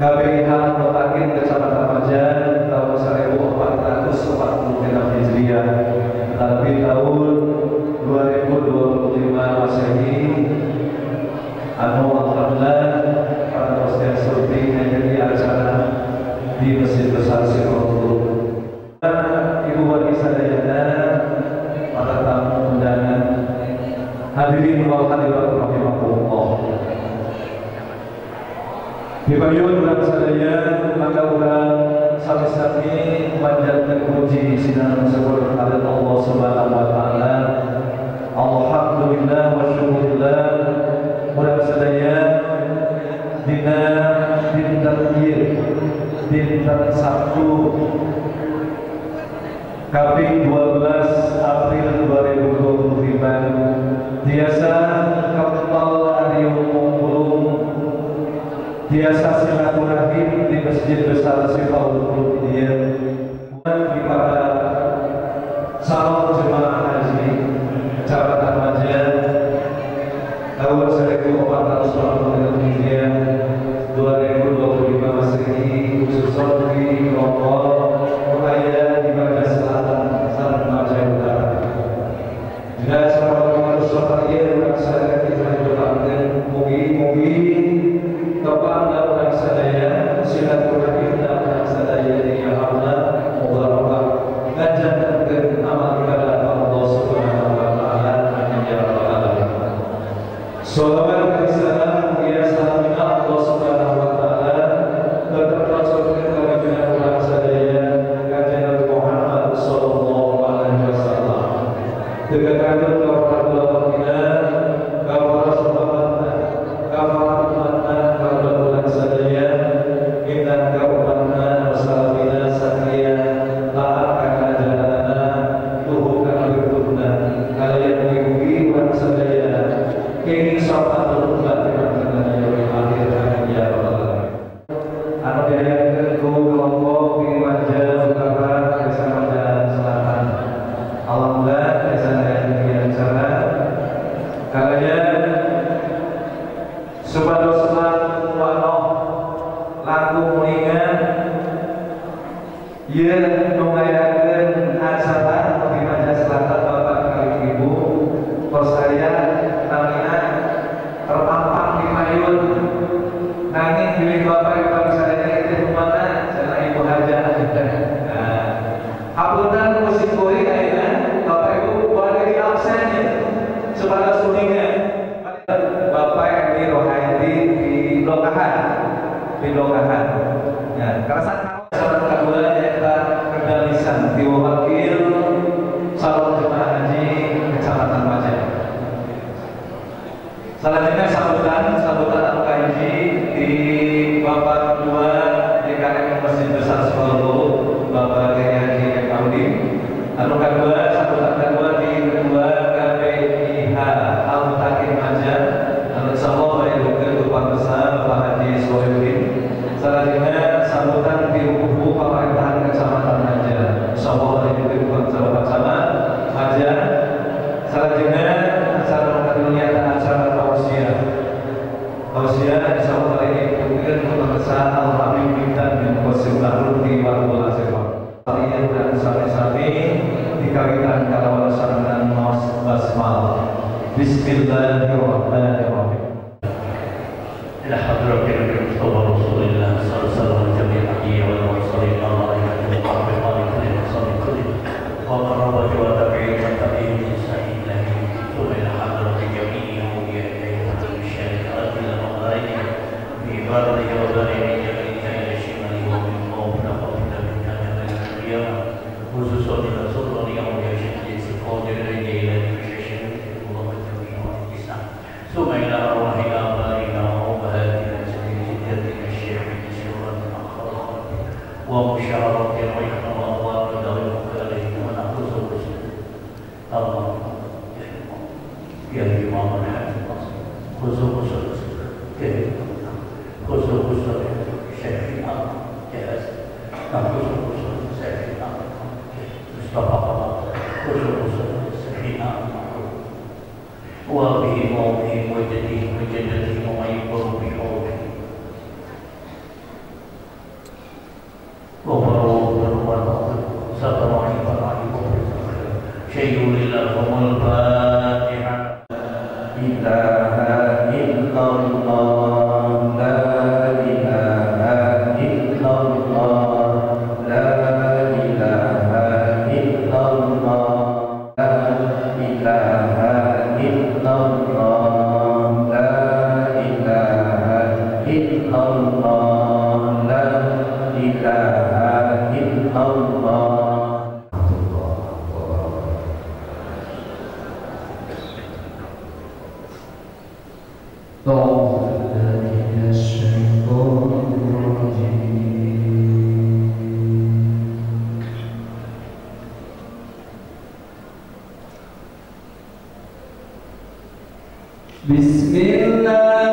KPIH Mutakin Kecamatan Majan tahun 1446 Hijriah, tetapi tahun 2025 Masehi. Alhamdulillah pada proses syuting yang jadi acara di Masjid Besar Sirotulu. Ibu Wali Sadayana, para tamu undangan, hadirin wa hadirat rahimakumullah. Dipayun urang sadaya maka urang sami-sami panjatkeun puji sinan syukur kepada Allah Subhanahu wa taala. Alhamdulillah wa syukurillah. Urang sadaya dina dinten ieu dinten Sabtu kaping 12 April 2025 biasa kapal Arium Mungkulung biasa silaturahim di Masjid Besar Sirotulu ini kepada calon jemaah haji Kecamatan Majan tahun 1446 Hijriah 2025 Masehi, khususnya di Kelompok Raya di Bagian Selatan Selatan Majan Utara. Dengan sahabat Rasulullah yang saya kita doakan mugi-mugi kepada orang sadaya silaturahim dan orang sadaya ya Allah mubarak ngajankeun amal ibadah Allah Subhanahu wa taala amin ya rabbal alamin. Shalawat dan salam ya salam Allah Subhanahu wa taala tetap tercurahkan kepada orang sadaya kanjeng Muhammad sallallahu alaihi wasallam. Tegakkan kepada Allah kita kepada sahabatnya kepada umatnya kepada orang sadaya kita kepada wasallamina sakia taat karena jalanana tuhukan berguna kalian mengikuti orang sadaya kini sahabat umat dengan yang akhir ya Allah. Anu daya ke kelompok di Majan Utara Desa Majan Selatan. Alhamdulillah desa yang sana kalian subhanallah wanoh laku mulingan ia mengayakan acara di Majan Selatan Bapak kali Ibu saya namina terpampang di payun nangin pilih Bapak yang bagi sadaya itu mana jalan Ibu Haja nah hapunten musik kuring ayeuna Bapak Ibu boleh di absennya supaya suningnya Bapak Edi Rohaidi di Lokahan ya kerasan salat kedua yaitu kendalisan diwakil calon jemaah haji Kecamatan Majan. Selanjutnya sambutan anu kaji di Bapak Ketua DKM Masjid Besar Anu kedua, sambutan kedua di Ketua KPIH Al-Mutakin Maja. Anu insyaallah bayar Bapak Besar Bapak Haji Sohibin. Selanjutnya sambutan di Rukuhu Pemerintahan Kecamatan Maja. Insyaallah bayar Bapak Sahabat Camat Maja. Selanjutnya acara kedua acara tausiah. Tausiah insyaallah ini diberikan Bapak Besar Al-Habib Bintan bin Qasim Bahrul di Wabul Azhar. Kalian dan sami-sami dikawinkan kalau laksanakan mas basmal. Bismillahirrahmanirrahim. Ila hadratil Mustafa Rasulullah sallallahu alaihi wa sallam wa alaihi wa sallam wa qarabati wa tabi'in wa tabi'in bi ihsan ila ila hadratil jami'i wa ya ayyuhal musyarikat ila maghrib bi barri wa barri khususnya di Rasulullah yang mulia Syekh Qadir Jailani Syekh Allah Taala Islam. Sumaila arwahina barina wa bahatina sajdatina Syekh Syuran akhirat wa musyaratin wa ikhwan wa tadawul alaihi wa naqulu Allah ya imam al-hafiz khusus Syekh Allah ya khusus Syekh Allah khusus sehina wa bihi mawdihi wajdihi wajdatihi wa yaqulu bi hawli wa barakatuh satamani farahi syai'un lillahi wal fatihah ilaha illallah la ilaha illallah la ilaha illallah la ilaha illallah la ilaha illallah la ilaha illallah. Bismillahirrahmanirrahim.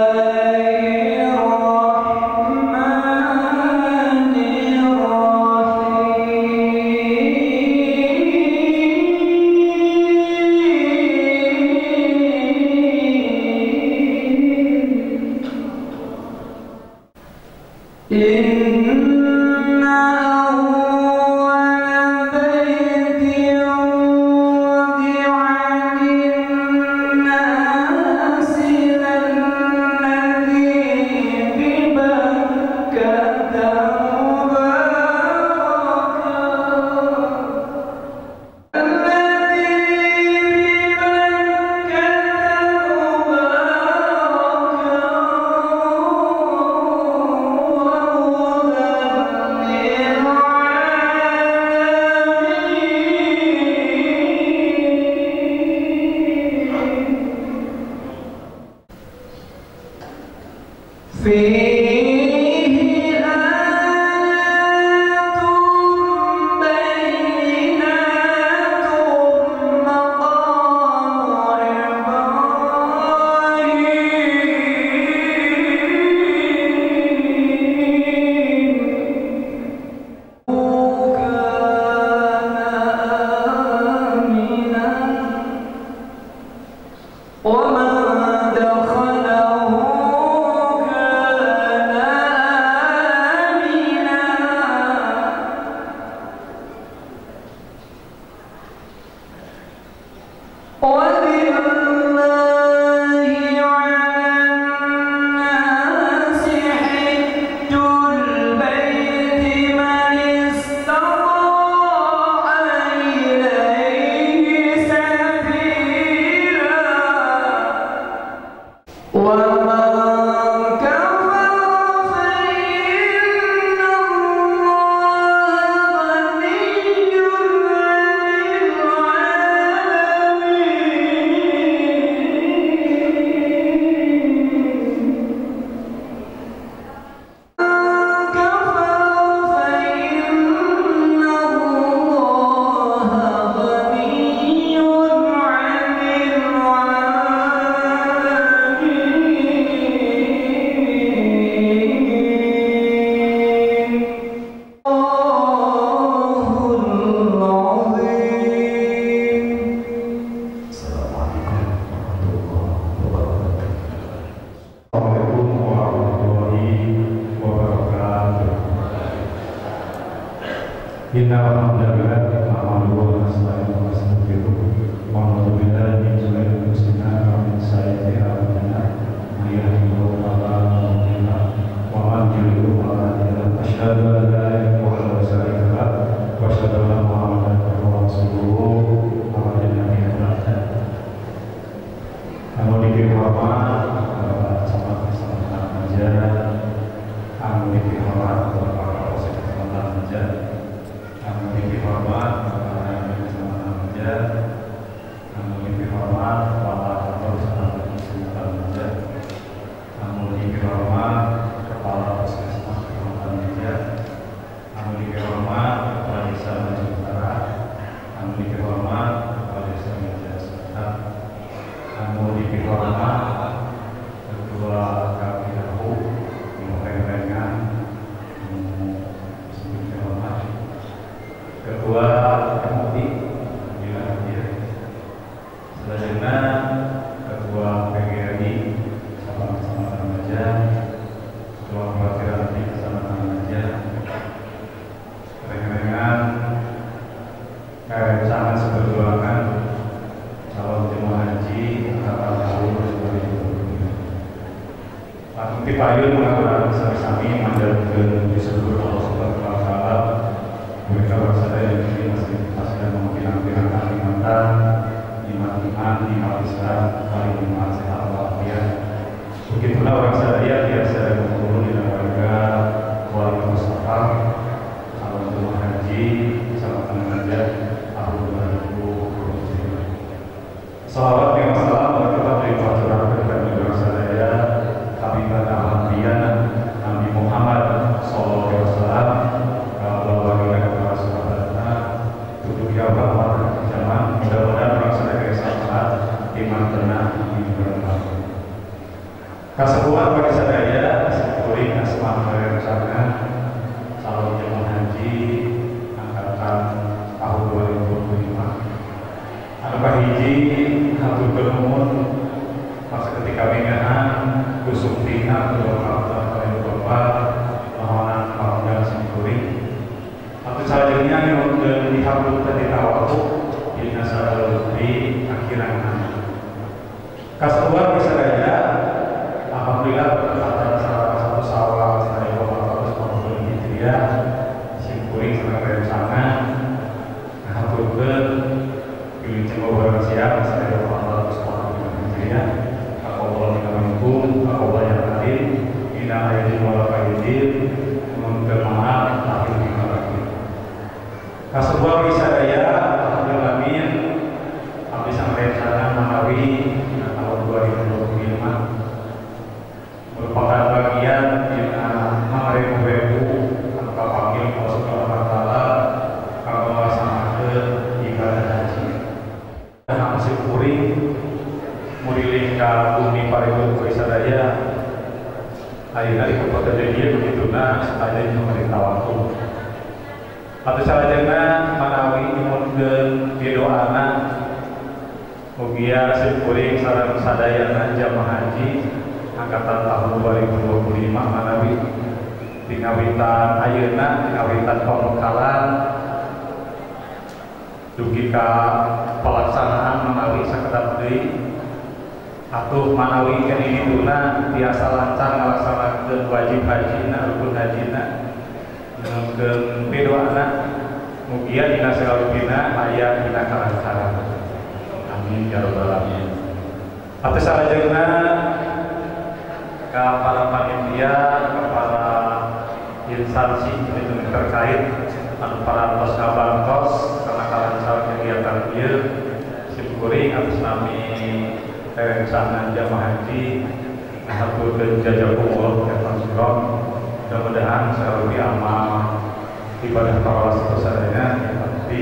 Inna alhamdulillah nahmaduhu wa nasta'inuhu wa nastaghfiruh wa na'udzu billahi min shururi anfusina wa min sayyiati a'malina may yahdihillahu fala mudilla lahu wa man yudlil fala hadiya lahu asyhadu an la ilaha illallah wa syarika lahu wa asyhadu anna muhammadan abduhu wa rasuluh amma ba'du. Anu dihormat sama-sama aja, anu dihormat para peserta aja, anu dihormat para sama aja, anu dihormat para peserta aja, anu dihormat kepala puskesmas kecamatan aja, anu dihormat kepala desa Utara, anu dihormat kepala desa Selatan, anu dihormat kedua kabinahu pemerintahan ketua MUI selanjutnya ketua PGRI sama-sama aja, ketua perwakilan di sama-sama aja, rekan-rekan sangat seperjuangan calon jemaah haji angkatan tahun 2020. Langsung dipayun mengatakan bersama-sama menjalankan disebut Allah Subhanahu wa Ta'ala. Mereka bersama yang ini masih dan memperkirakan Kalimantan, iman, iman Islam, paling iman sehat walafiat. Begitulah orang sadaya biasa berkumpul di warga Mustafa, calon jemaah haji bersama teman-teman tahun 2020. Salawat yang salam berkata dari Tuhan kepada orang sadaya Habibana Alhamdulillah Nabi Muhammad Sallallahu Alaihi Wasallam kalau baginda kepada sahabatnya tutup jawab pada zaman mudah-mudahan orang sadaya sahabat iman tenang di dalam kasebuan bagi sadaya sepuring asma rencana calon jemaah haji angkatan tahun 2025 anu kahiji hatur kenuhun masa ketika mengahan kusuk tina kedua kata paling bapak lawanan panggilan simkuring atau selanjutnya yang dihabut tadi tawatu di nasabah di akhiran kasuan bisa saja alhamdulillah berkata salah satu sawah saya bapak terus dia simkuring sangat rencana haturkan pilih coba siap saya bapak terus dia Allah minkum Allah yang hadir ila aidin wala faidin meminta maaf lahir di batin kasebuah wisadaya alhamdulillah amin habis sampai rencana Manawi tahun 2025 merupakan bagian yang mengareku tanpa panggil masuk ke Allah Ta'ala kalau melaksanakan ibadah haji dan masih kuring murilih ka bumi paribun wisadaya ayeuna di kabupaten dia begitu ada yang memerintah waktu atau salajengna manawi nyumunkeun pidoana mugia simkuring sareng sadayana jamaah haji angkatan tahun 2025 manawi dingawitan ayeuna dingawitan pembekalan dugi ka pelaksanaan manawi sakedap deui atuh manawi kan ini tuna biasa lancar melaksanakan wajib haji rukun haji ke bedoana mugia dina sekalipina aya dina kalancaran amin ya rabbal alamin atuh salajengna ka para panitia kepala instansi itu terkait anu parantos ngabantos karena kalancaran kegiatan ieu simkuring atas nami rencana jamaah haji haturkeun jazakumullah khairan suram mudah-mudahan sarupi amal ibadah para sadaya tapi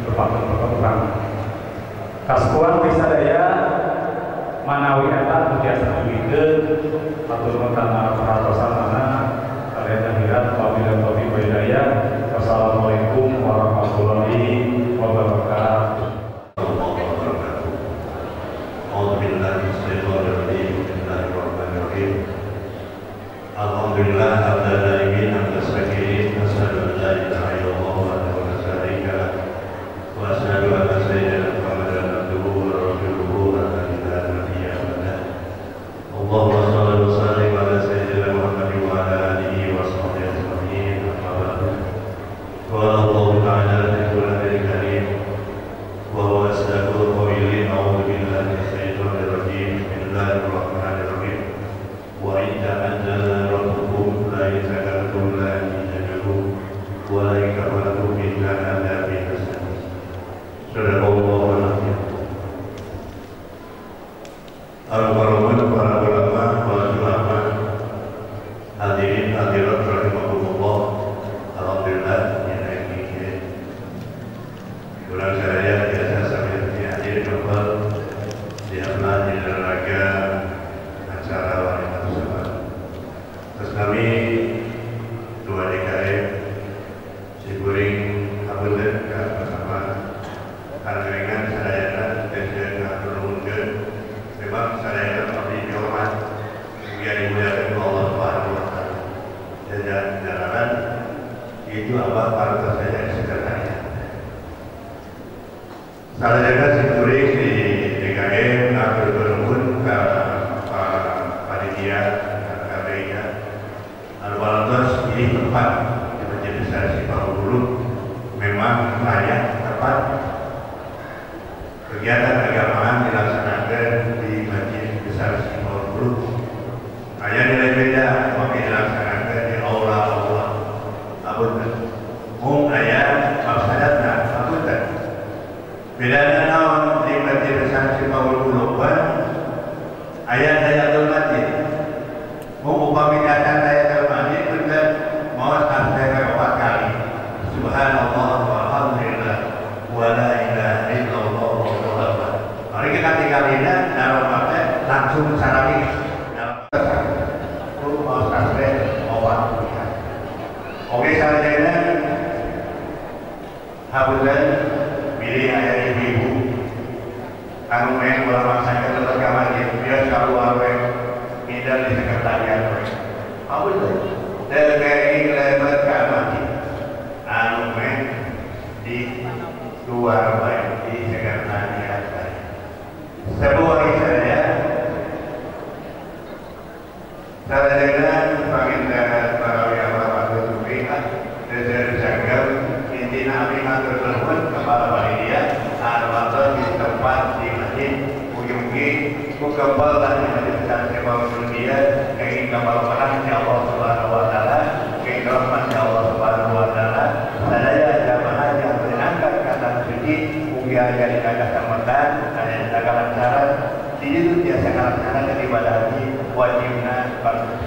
berpakaian kaskuan wisadaya manawi eta biasa ngeukeun atur kana parantosanana kalian akhirat wabillahi taufiq wal hidayah. Wassalamualaikum warahmatullahi wabarakatuh. Alhamdulillah hamdan daimin hamdan syakirin asyhadu an la ilaha illallah kafaratu min adzabi hasan. Sadaqallahu alazim. Al-Qur'an para ulama wal ulama hadirin hadirat rahimakumullah. Alhamdulillah yang ini kurang saya biasa sampai hadir kembali siaplah di raga acara wanita tersebut. Terus kami dua DKM Ciguring Kabupaten bersama Karyawan Sadayana dan Kabupaten. Memang Sadayana kami dihormat yang dimuliakan Allah Subhanahu Wa Taala. Dan jalanan itu apa partai saya sekretariat. Sadayana Ciguring di DKM Kabupaten panitia KPI-nya. Al-Walantos ini tempat di Masjid Besar Sipaul memang layak tempat kegiatan keagamaan dilaksanakan di Masjid Besar Sipaul. Hanya nilai beda kami dilaksanakan di aula-aula apunten. Mung aya maksadatna apunten. Bedana naon di Masjid Besar Sipaul ayat-ayatul masjid. Mung upami datang ayatul masjid bener mau sampai 4 kali. Subhanallah walhamdulillah wa la ilaha illallah wallahu akbar. Mari kita tinggalina dalam pakai langsung sarami. Dalam mau sampai 4 kali. Oke sarjana habulan pilih ayat ibu. Kanu main bola maksanya tetap kamar dia selalu awet ngidal di sekretariat. Apa itu? DKI lebat kamar anu main di luar baik di sekretariat. Sebuah saya dengan baginda para ulama Rasulullah dari Jagal intinya apiman tersebut kepala panitia Al-Wadah di tempat di masjid ujung-ujung kembal dan di masjid besar Sipaul dia ingin kembal perangnya Allah Subhanahu Wa Taala ingin rahmatnya Allah Subhanahu Wa Taala. Saya jamaah yang berangkat kata suci ugia jadi kagak samatan ada segala syarat di situ biasa laksanakan ibadah haji wajibna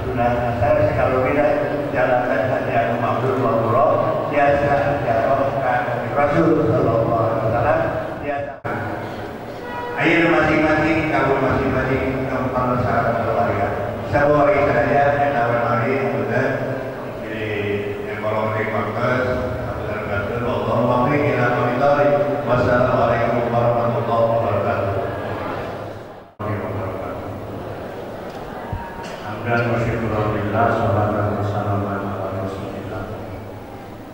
sunah asar kalau tidak jalankan haji anu mabrur mabrur biasa jalankan Rasul sallallahu alaihi wasallam biasa. Ayo masing-masing kamu masing-masing tempat syarat keluarga. Sebuah saya yang hari benar di ekonomi markas benar benar Allah mari kita monitori. Wassalamualaikum warahmatullahi wabarakatuh. Dan wasyukurulillah sallallahu wasallam ala rasulillah.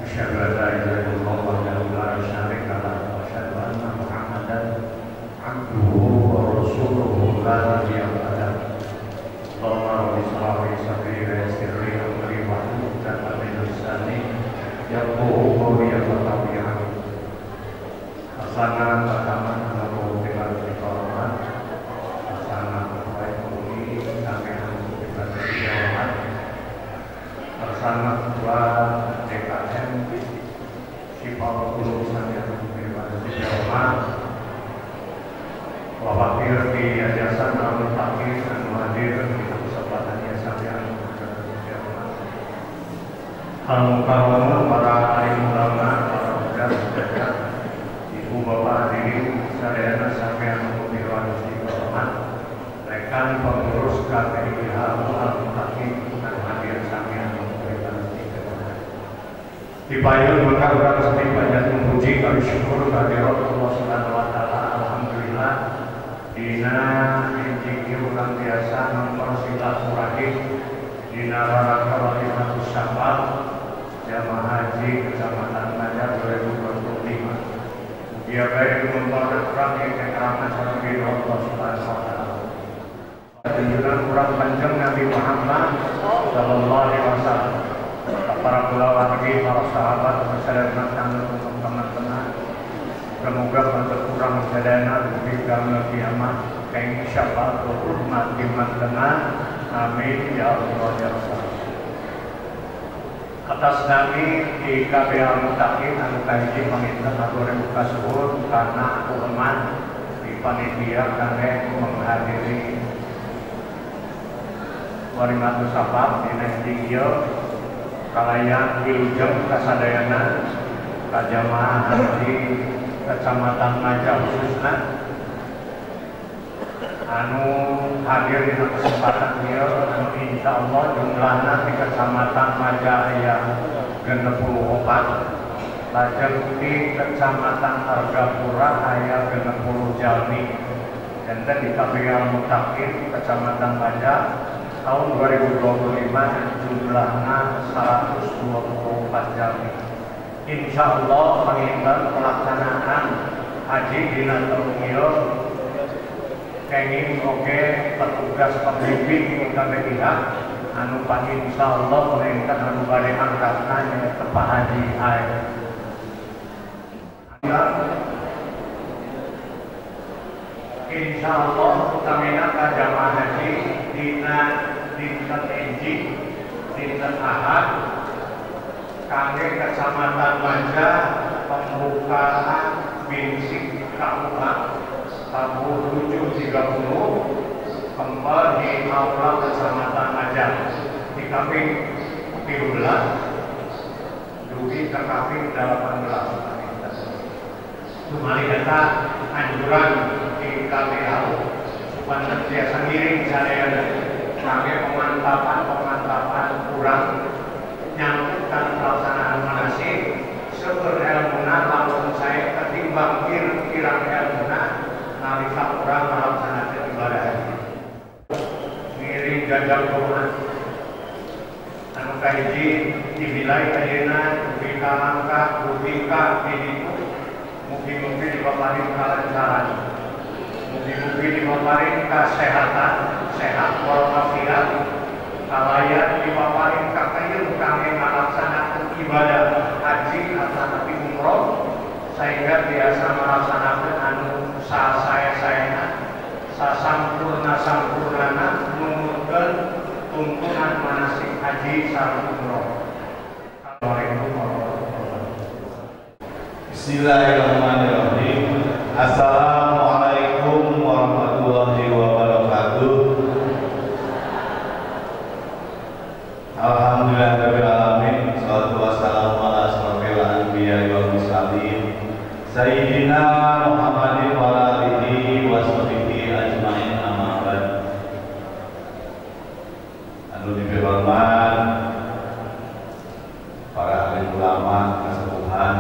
Asyhadu an la ilaha illallah wahdahu la syarika lahu wa asyhadu anna Muhammadan abduhu wa rasuluhu la nabiyya ba'dahu. Allahumma shalli wa sallim ala sayyidina Muhammad wa ala alihi wasallam. Yaqulu qawli wa hasanah pertama nama dengan dikoroman hasanah baik muli kami bersama dua DKM Sipaul saya pribadi Jawa wafakir di yayasan Al-Mutaqin dan hadir di kesempatan yayasan yang Jawa al-mukarramun para alim ulama para muda ibu bapak hadirin sadayana sampeyan mutirwan istiqomah rekan pengurus KPI Al-Mutaqin dan hadir sampeyan dipayun maka urang sedih banyak memuji kami syukur kehadirat Allah Subhanahu Wa Taala. Alhamdulillah dina injing urang biasa nomor silaturahim dina rangka Lailatul Syawal jamaah haji Kecamatan Banjar 2025. Dia baik memperoleh urang yang keramat sareng Allah Subhanahu Wa Taala. Tunjukan urang panjang Nabi Muhammad sallallahu alaihi wasallam. Para ulama lagi, para sahabat, masyarakat teman-teman, semoga berkurang sadana demi kami kiamat, kain syafaat berhormat di mantengan. Amin ya Allah ya Rasul. atas nami di KBL Mutakin anu kahiji panginten atur buka suhun karena uleman di panitia kangge menghadiri Warimatu Safar dina hiji ieu kalayan wilujeng kasadayana kajamaah haji Kecamatan Maja khususna anu hadir di kesempatan ieu anu insyaallah jumlahna di Kecamatan Maja aya 64 lajeng di Kecamatan Argapura aya 60 jalmi enten di KBL Mutakin Kecamatan Maja tahun 2025 jumlahna 124 jalmi. Insyaallah panginten pelaksanaan haji dina taun ieu kenging oge petugas pembimbing kabeh pihak anu insyaallah perintah anu bade angkatna nyaeta Pak Haji Ae. Insyaallah utamina ka jamaah haji dina dinten Enjing dinten Ahad kangge Kecamatan Maja pembukaan binsik KUA tahun 730 kembali di aula Kecamatan Maja di kaping 13 dugi ke kaping 18 kembali data anjuran di KPL supaya biasa ngiring sadayana kangge pemantapan kurang nyangkutkan pelaksanaan manasik seueur elmuna lamun saya ketimbang kira elmuna nalika urang melaksanakeun ibadah haji ngiring gajah Quran anu kahiji di wilayah ayeuna dugi ka langkah dugi ka didiku mugi-mugi dipaparing kalancaran mugi-mugi dipaparing kasehatan sehat walafiat kalayan dipaparing kakayun kangge melaksanakan ibadah haji atanapi umroh sehingga biasa melaksanakan anu saya sasampurnana menurutkan tuntunan manasik haji sareng umroh. Bismillahirrahmanirrahim. Assalamualaikum warahmatullahi wabarakatuh. Alhamdulillahirabbil alamin. Shalatu wassalamu ala asrofil anbiya'i wal mursalin sayyidina Muhammadin wa alihi wa sahbihi ajmain amma ba'd. Anu dihormat para alim ulama kasepuhan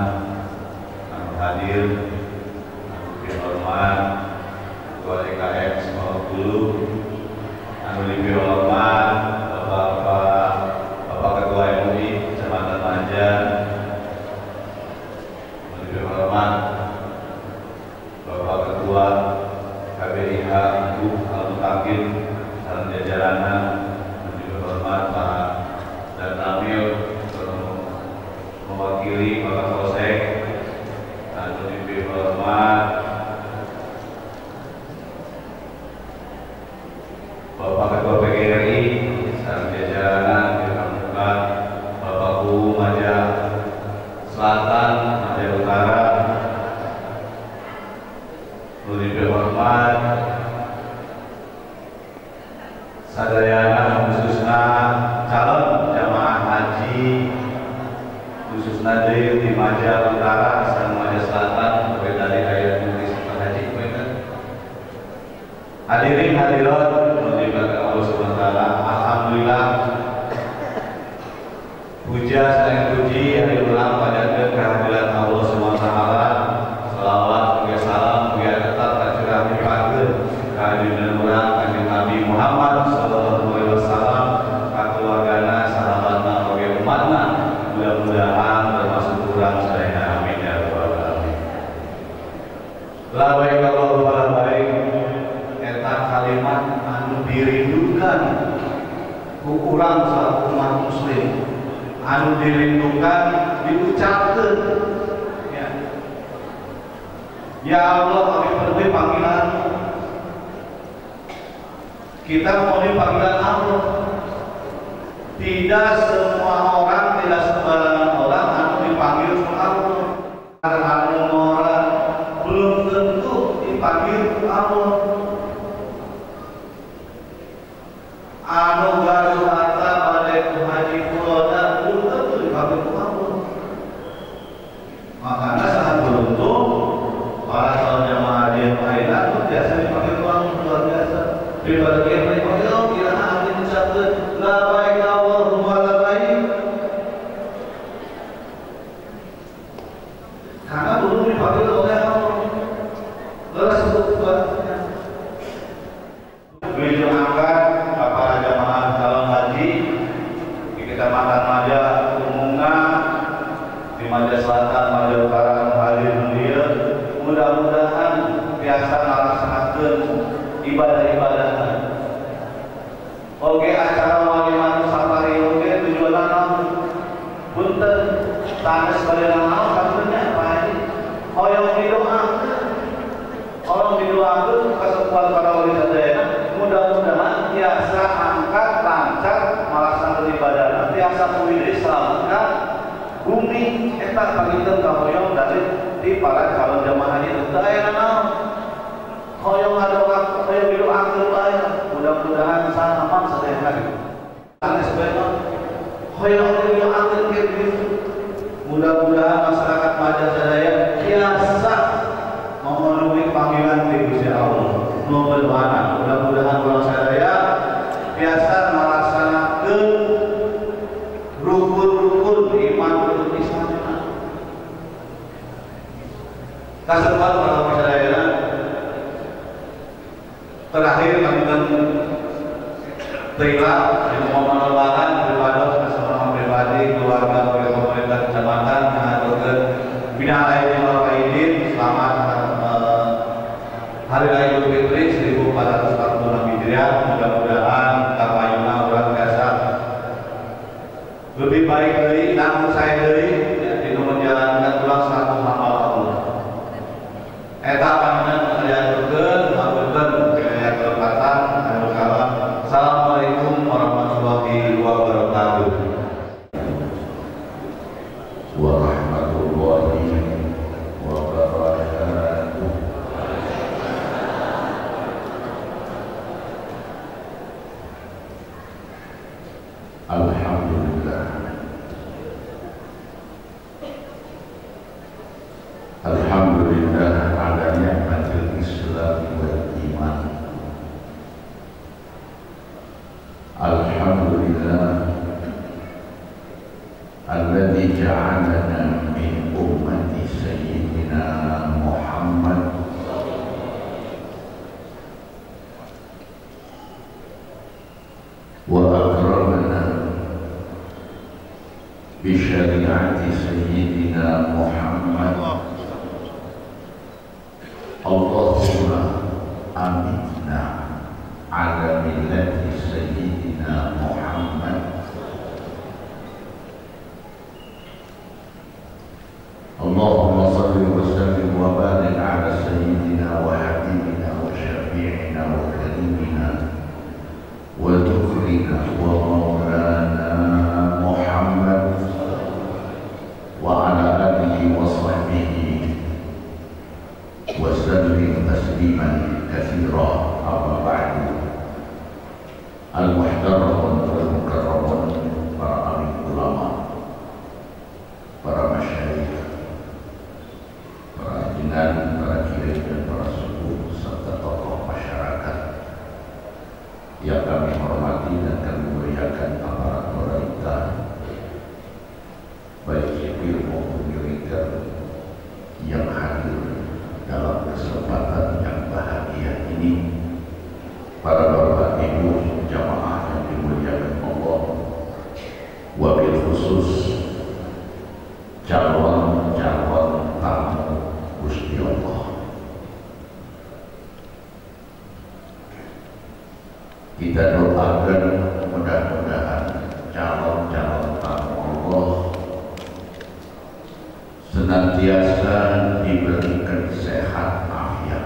anu hadir, anu dihormat ketua DKM Sekolah Hulu, anu dihormat Bapak Ketua MUI Kecamatan Maja, anu dihormat Bapak Ketua KBIH Ibu Al-Mutakin dan jajaranna, anu dihormat Pak dan Ramil mewakili Bapak Polsek, anu dihormat Bapak Ketua PGRI dan jajaran dihormat Bapak Guru Maja Selatan, Maja Utara, anu dihormat sadayana khususna calon jamaah haji khususna di Maja Utara dan Maja Selatan mulai dari ayat nulis haji hadirin hadirat muliakan Allah Subhanahu wa taala. Alhamdulillah puja sareng puji hari ulang pada kehadiran Allah Subhanahu wa taala. Selawat mugia salam mugia tetap kacurahipikeun ka junjungan urang Kanjeng Nabi Muhammad sallallahu alaihi wasallam, ka keluargana, sahabatna, oge umatna. Mudah-mudahan termasuk urang sadaya. Amin ya rabbal alamin. La baik Allahu wa baik eta kalimat anu dirindukan ku urang selaku umat muslim, anu dirindukan diucapkeun ya Allah, kami perlu panggilan kita mau panggilan Allah. Tidak semua orang, tidak Allah. Anu mora belum tentu dipanggil ku Allah. Anu gaduh harta pada ku haji kuloda belum tentu dipanggil ku Allah. Makanya sangat beruntung para calon jamaah yang lain itu biasa dipanggil ku Allah, luar biasa. Daripada kita dipanggil Allah, kira hati mencatat la baik Allahumma la baik. Karena belum dipanggil oleh Allah. Lalu sebut buatnya. Beliau angkat para jamaah calon haji di Kecamatan Maja Umunga, di Maja Selatan, Maja Utara, hadir mulia. Mudah-mudahan biasa melaksanakan ibadah-ibadahnya. Oke, acara walimah safari oke tujuan naon? Punten tangis pada naon kabarnya apa ini? Hoyong didoakeun. Orang didoakeun kasepuan para wali sadayana, mudah-mudahan biasa angkat lancar melaksanakan ibadah. Biasa kuwi selamatkan bumi eta pagiteun ka hoyong dari di para calon jamaah haji teu aya naon. Hoyong ngadoa, hoyong didoakeun bae. Mudah-mudahan sanaman sadayana gitu. Tangis bae hoyong didoakeun kieu. Mudah-mudahan masyarakat Maja Sadaya biasa memenuhi panggilan di Gusti Allah. Mudah-mudahan orang sadaya biasa melaksanakan rukun-rukun iman rukun Islam. Kasebat orang sadaya terakhir kami terima di momen lebaran daripada seorang pribadi keluarga pemerintah kecamatan mengaturkan bina lain Aidin selamat Hari Raya Idul Fitri 1446 Hijriah. Mudah-mudahan kapayuna urang biasa lebih baik dari namun saya dari di menjalankan ulang satu amal Allah. Eta panjenengan mengajarkeun ngapunten pinaya kelepatan anu kalam. Assalamualaikum warahmatullahi wabarakatuh. Warahmatullahi wabarakatuh. Alhamdulillah. Alhamdulillah ala ni'matil Islam wal iman. Alhamdulillah alladzi ja'alana min ummati sayyidina Muhammad wa akramana bi syari'ati sayyidina Muhammad. Allahumma aminna ala millati sayyidina Muhammad. Allahumma salli wa sallim wa barik ala sayyidina wa habibina wa syafi'ina wa karimina wa dhukrina wa maulana Muhammad wa ala alihi wa sahbihi wa sallim tasliman katsira. Amma ba'du. Al-muhtaramun wal mukarramun, para alim ulama, para masyayikh, para jinan, para kiai dan para suku serta tokoh masyarakat yang kami hormati dan kami muliakan, aparat pemerintah baik sipil maupun militer yang hadir dalam kesempatan yang bahagia ini, para bapak ibu jamaah yang dimuliakan Allah, wabil khusus calon-calon tamu Gusti Allah. Kita doakan mudah-mudahan calon-calon tamu Allah senantiasa diberikan sehat afiat,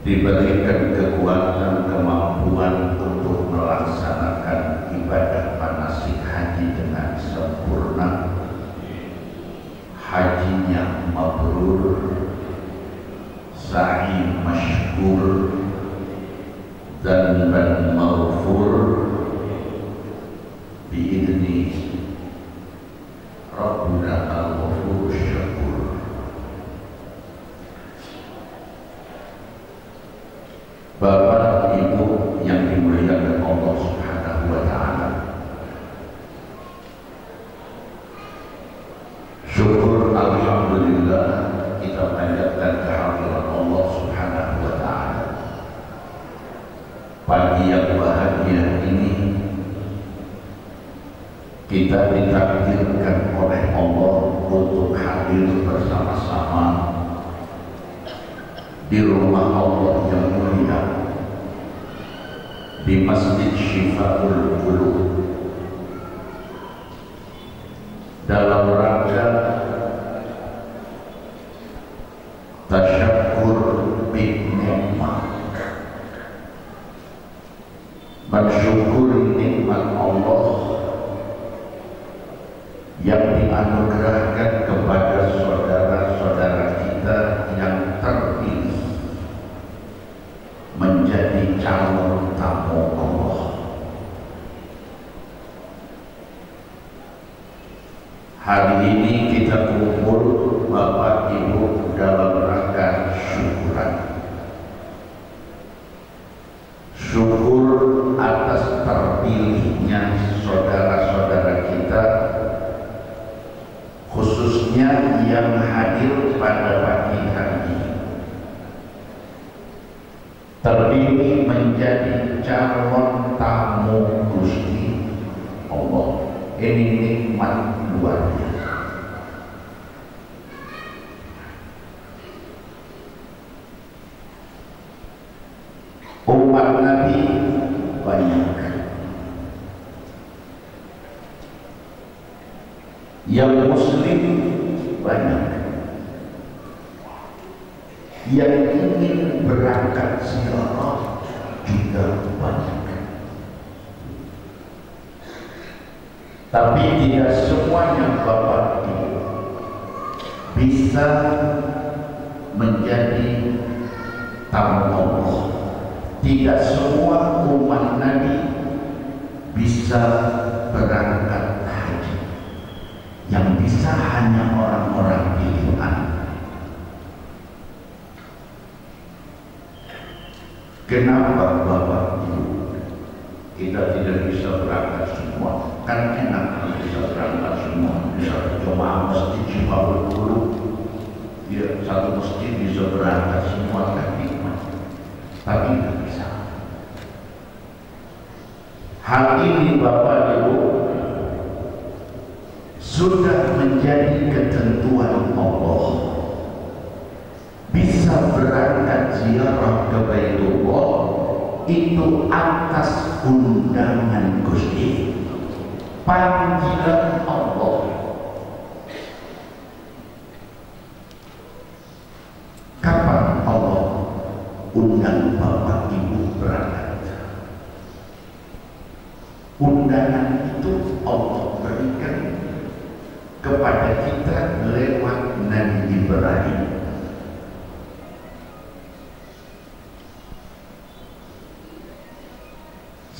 diberikan kekuatan kemampuan untuk melaksanakan ibadah manasik haji dengan sempurna, hajinya mabrur, sa'i masykur, dzanban maghfur biidni Rabbuna al-Ghafur Syakur. Bapak Ibu yang dimuliakan Allah Subhanahu wa taala, syukur alhamdulillah kita panjatkan kehadiran Allah Subhanahu wa taala. Pagi yang bahagia ini kita ditakdirkan oleh Allah untuk hadir bersama-sama di rumah Allah yang mulia, di Masjid Syifaul Qulub, dalam rangka tasyakkur bin nikmat, mensyukuri nikmat Allah yang dianugerahkan kepada saudara-saudara kita yang terpilih menjadi calon tamu Allah. Hari ini kita kumpul Bapak Ibu dalam rangka syukuran. Syukur atas terpilihnya saudara-saudara kita, khususnya yang hadir pada pagi hari ini, terpilih menjadi calon tamu Gusti Allah. Ini nikmat luar biasa. Umat Nabi banyak, yang muslim banyak, yang ingin berangkat ziarah juga banyak. Tapi tidak semuanya Bapak Ibu bisa menjadi tamu Allah. Tidak semua umat Nabi bisa berangkat haji. Yang bisa hanya orang-orang pilihan. Kenapa Bapak Ibu kita tidak bisa berangkat semua? Kan enak kalau bisa berangkat semua. Bisa jemaah masjid Syifaul Qulub, ya, satu masjid bisa berangkat semua, kan nikmat. Tapi tidak bisa. Hal ini Bapak Ibu sudah menjadi ketentuan Allah. Bisa berangkat ziarah ke Baitullah itu atas undangan Gusti, panggilan Allah. Kapan Allah undang Bapak Ibu berangkat? Undangan itu Allah berikan kepada kita lewat Nabi Ibrahim.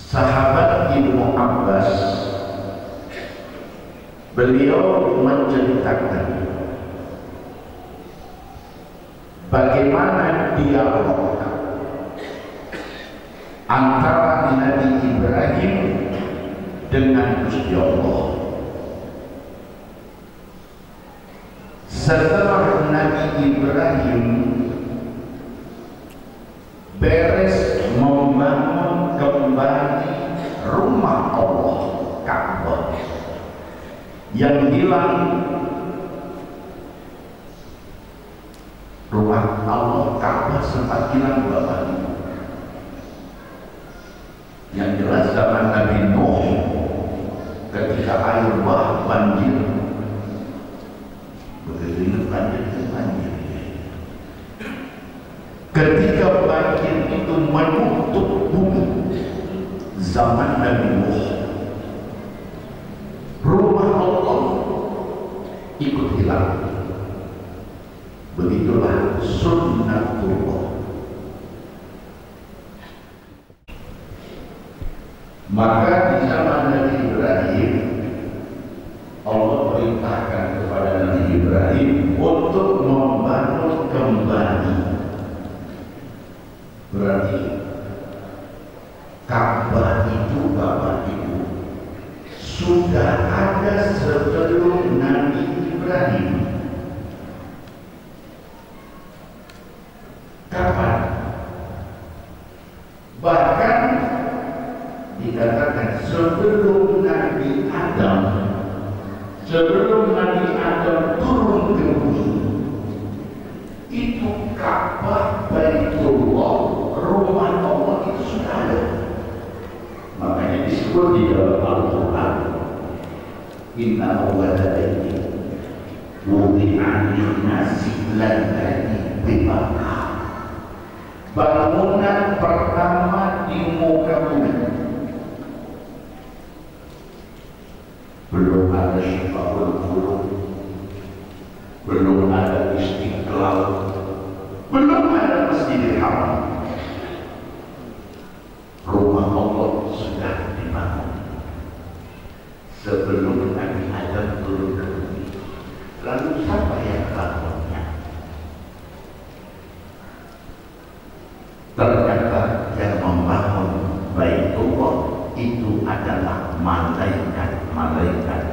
Sahabat Ibnu Abbas, beliau menceritakan bagaimana dialog antara Nabi Ibrahim dengan Gusti Allah. Setelah Nabi Ibrahim beres membangun kembali rumah Allah, Ka'bah, yang hilang rumah Allah, Ka'bah sempat hilang Bapak Ibu. Yang jelas zaman Nabi Nuh, ketika air bah banjir, begitu ini banjir. Ketika banjir itu menutup bumi zaman Nabi Nuh, rumah Allah ikut hilang. Begitulah sunnatullah. Maka di zaman Nabi Ibrahim, Allah perintahkan kepada Nabi Ibrahim untuk membangun kembali. Berarti Ka'bah itu, Bapak Ibu, sudah ada sebelum Nabi Ibrahim. Kapan? Bahkan dikatakan sebelum Nabi Adam, sebelum Nabi Adam turun ke bumi, itu Ka'bah, Baitullah, rumah Allah itu sudah ada. Makanya disebut di dalam Al-Quran, Inna awwala baiti wudi'a lin-nasi lalladzi bi Makkah. Bangunan pertama di muka bumi. Belum ada Syifa'ul Qulub, belum ada Istiqlal, belum ada Masjidil Haram. Rumah Allah sudah dibangun sebelum Nabi Adam turun ke bumi. Lalu siapa yang bangunnya? Ternyata yang membangun Baitullah itu adalah malaikat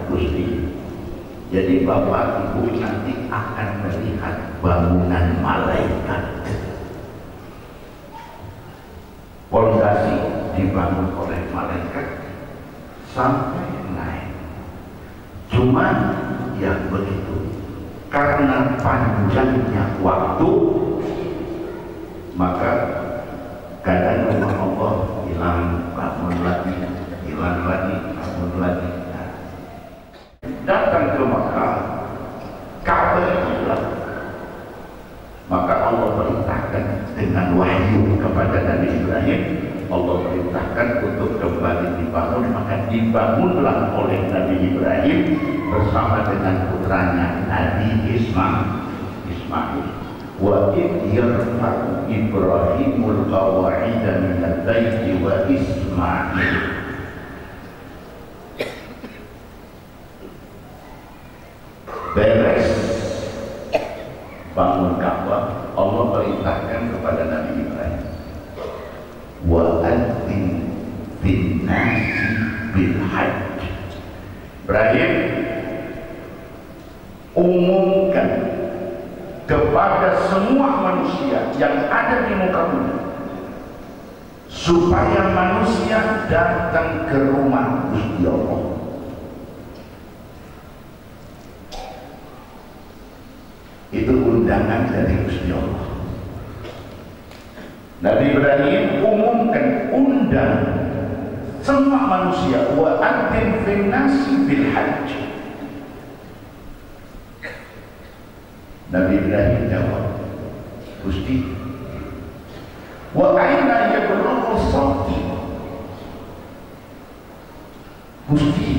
Gusti. Jadi Bapak Ibu nanti akan melihat bangunan malaikat. Pondasi dibangun oleh malaikat sampai naik. Cuma yang begitu, karena panjangnya waktu, maka kadang rumah Allah hilang, bangun lagi, hilang lagi, bangun lagi. Nah, datang ke Makkah, Ka'bah hilang. Maka Allah perintahkan dengan wahyu kepada Nabi Ibrahim, Allah perintahkan untuk kembali dibangun. Maka dibangunlah oleh Nabi Ibrahim bersama dengan putranya Nabi Ismail. Wa idh yarfa'u Ibrahimul qawa'ida minal baiti wa Ismail. Beres bangun Ka'bah, Allah perintahkan kepada Nabi Ibrahim, wa adzin bin nasi bil hajj. Ibrahim, umumkan kepada semua manusia yang ada di muka bumi supaya manusia datang ke rumah Gusti Allah. Itu undangan dari Gusti Allah. Nabi Ibrahim umumkan, undang semua manusia, wa adzin fin nasi bil hajj. Nabi Ibrahim jawab, Gusti, wa aina yablughu sawti. Gusti,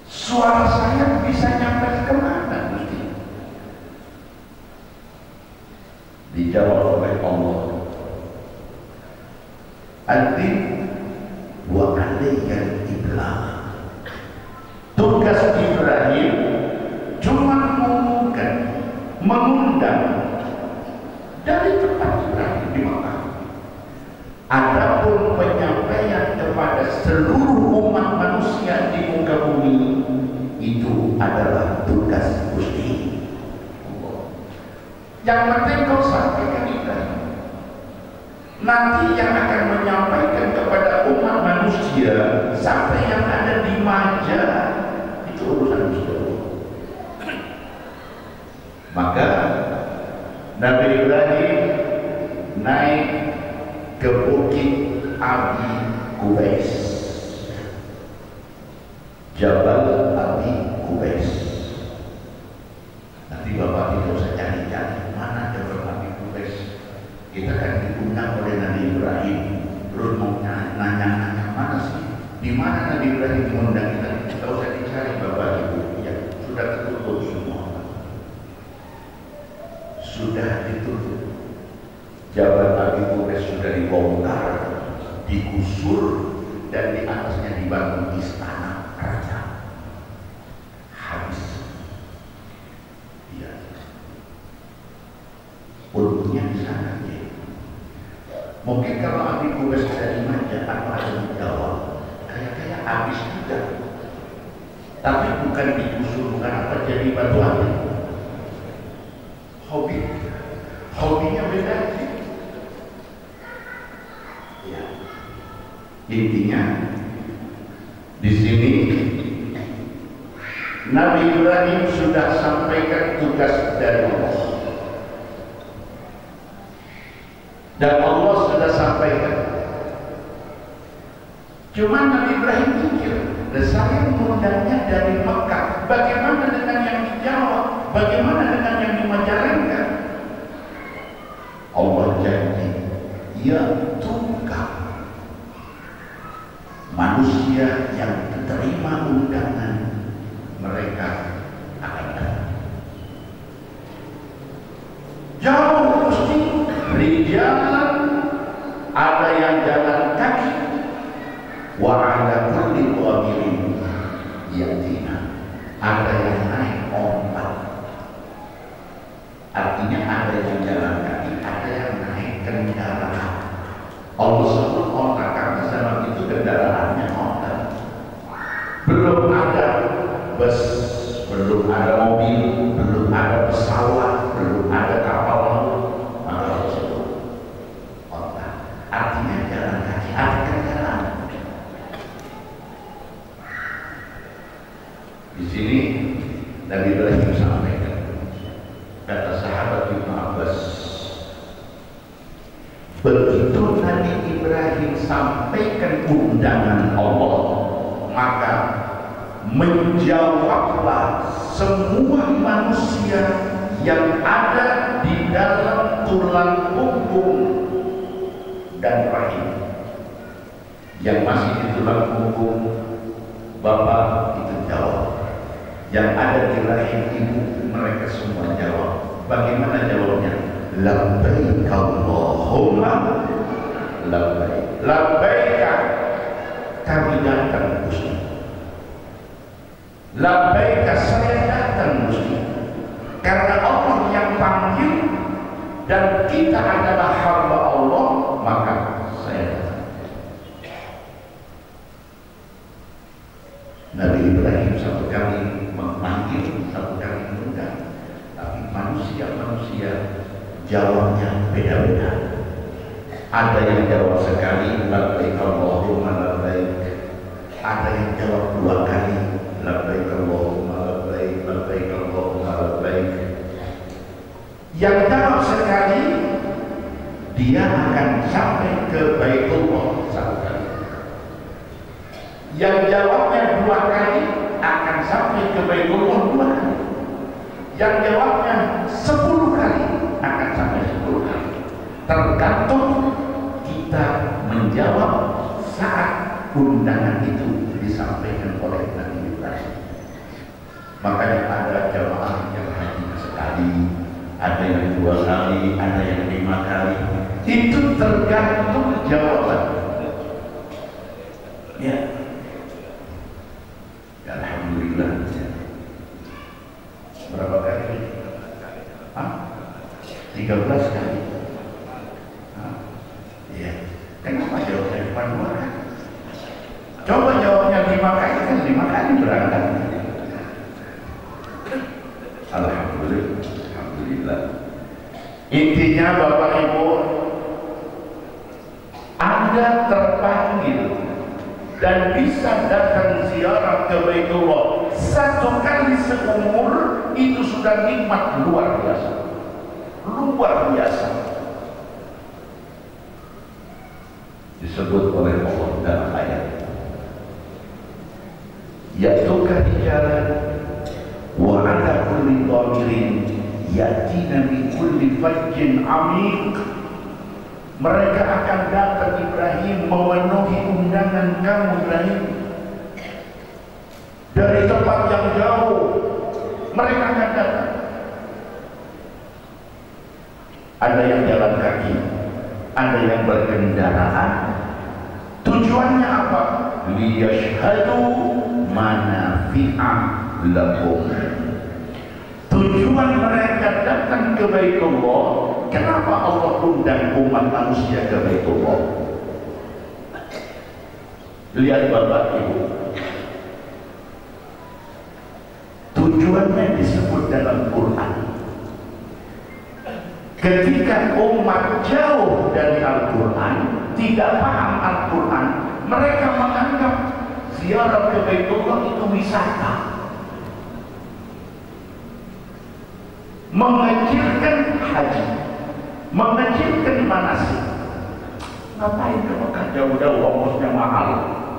suara saya bisa nyampe kemana, Gusti? Dijawab oleh Allah, adzin wa alayka iblagh. Tugas Ibrahim cuma mengundang dari tempat Ibrahim di Makkah. Adapun penyampaian kepada seluruh umat manusia di muka bumi itu adalah tugas Gusti. Yang penting kau sampaikan Ibrahim. Nanti yang akan menyampaikan kepada umat manusia sampai yang ada di Maja itu urusan Gusti. Maka Nabi Ibrahim naik ke bukit Abi Qubais, Jabal Abi Qubais. Nanti Bapak Ibu saya cari-cari mana Jabal Abi Qubais. Kita kan diundang oleh Nabi Ibrahim, terus mau nanya-nanya mana sih, di mana Nabi Ibrahim mengundang kita. Tidak usah dicari Bapak Ibu, ya sudah tertutup semua. sudah ditutup. Jalan Nabi Quraisy sudah dibongkar, digusur, dan di atasnya dibangun istana kerajaan. Habis. Ya. Untungnya di sana ya. Mungkin kalau Nabi Quraisy dari Majah atau ada di Jawa, kayak habis juga. Tapi bukan digusur, bukan apa, jadi batu akik. Hobinya beda sih. Ya. Intinya di sini Nabi Ibrahim sudah sampaikan tugas dari Allah, dan Allah sudah sampaikan. Cuma Nabi Ibrahim pikir, saya mengundangnya dari Mekah, bagaimana dengan yang di Jawa, bagaimana dengan yang di Majalengka? Allah janji, ya tunggal manusia yang terima undangan mereka akan datang. Jauh mesti berjalan, ada yang jalan kaki, wa ala kulli dhamirin yatina, ada yang naik onta. Artinya ada yang jalan kaki, ada yang naik kendaraan. Allah sebut onta karena zaman itu kendaraannya onta. Belum ada bus, belum ada mobil, belum ada pesawat, belum ada kapal laut. Maka Allah sebut onta. Artinya jalan kaki, ada kendaraan. Di sini Nabi Ibrahim sampaikan, kata sahabat Ibnu Abbas, begitu Nabi Ibrahim sampaikan undangan Allah, maka menjawablah semua manusia yang ada di dalam tulang punggung dan rahim. Yang masih di tulang punggung bapak itu jawab, yang ada di rahim ibu mereka semua jawab. Bagaimana jawabnya? Labbaik Allahumma labbaik. Labbaik, kami datang Gusti. Labbaik, saya datang Gusti. Karena Allah yang panggil dan kita adalah hamba Allah, maka saya datang. Nabi Ibrahim satu kali memanggil, satu kali mengundang, tapi manusia-manusia jawabnya beda-beda. Ada yang jawab sekali, labbaik Allahumma labbaik. Ada yang jawab dua kali, labbaik Allahumma labbaik, labbaik Allahumma labbaik. Yang jawab sekali, dia akan sampai ke Baitullah satu kali. Yang jawabnya dua kali akan sampai ke Baitullah dua kali. Yang jawabnya 10 kali akan sampai 10 kali. Tergantung kita menjawab saat undangan itu disampaikan oleh Nabi Ibrahim. Makanya ada jamaah yang haji sekali, ada yang 2 kali, ada yang 5 kali. Itu tergantung jawaban. Ya. Alhamdulillah. Berapa kali? 13 kali. Ya. Kenapa jawabnya cuma 2 kali? Coba jawabnya 5 kali, kan 5 kali berangkat. Alhamdulillah. Alhamdulillah. Intinya Bapak Ibu, Anda terpanggil dan bisa datang ziarah ke Baitullah 1 kali seumur, itu sudah nikmat luar biasa. Luar biasa. Disebut oleh Allah dalam ayat, ya'tuka rijalan wa 'ala kulli dhamirin yatina min kulli fajjin 'amiq. Mereka akan datang Ibrahim, memenuhi undangan kamu Ibrahim dari tempat yang jauh. Mereka akan datang kaki, ada yang berkendaraan. Tujuannya apa? Liyashhadu manafi'a lahum. Tujuan mereka datang ke Baitullah. Kenapa Allah undang umat manusia ke Baitullah? Lihat Bapak Ibu, tujuannya disebut dalam Quran. Ketika umat jauh dari Al-Quran, tidak paham Al-Quran, mereka menganggap ziarah ke Baitullah itu wisata, mengecilkan haji, mengecilkan manasik. Ngapain ke Mekah jauh-jauh, ongkosnya mahal,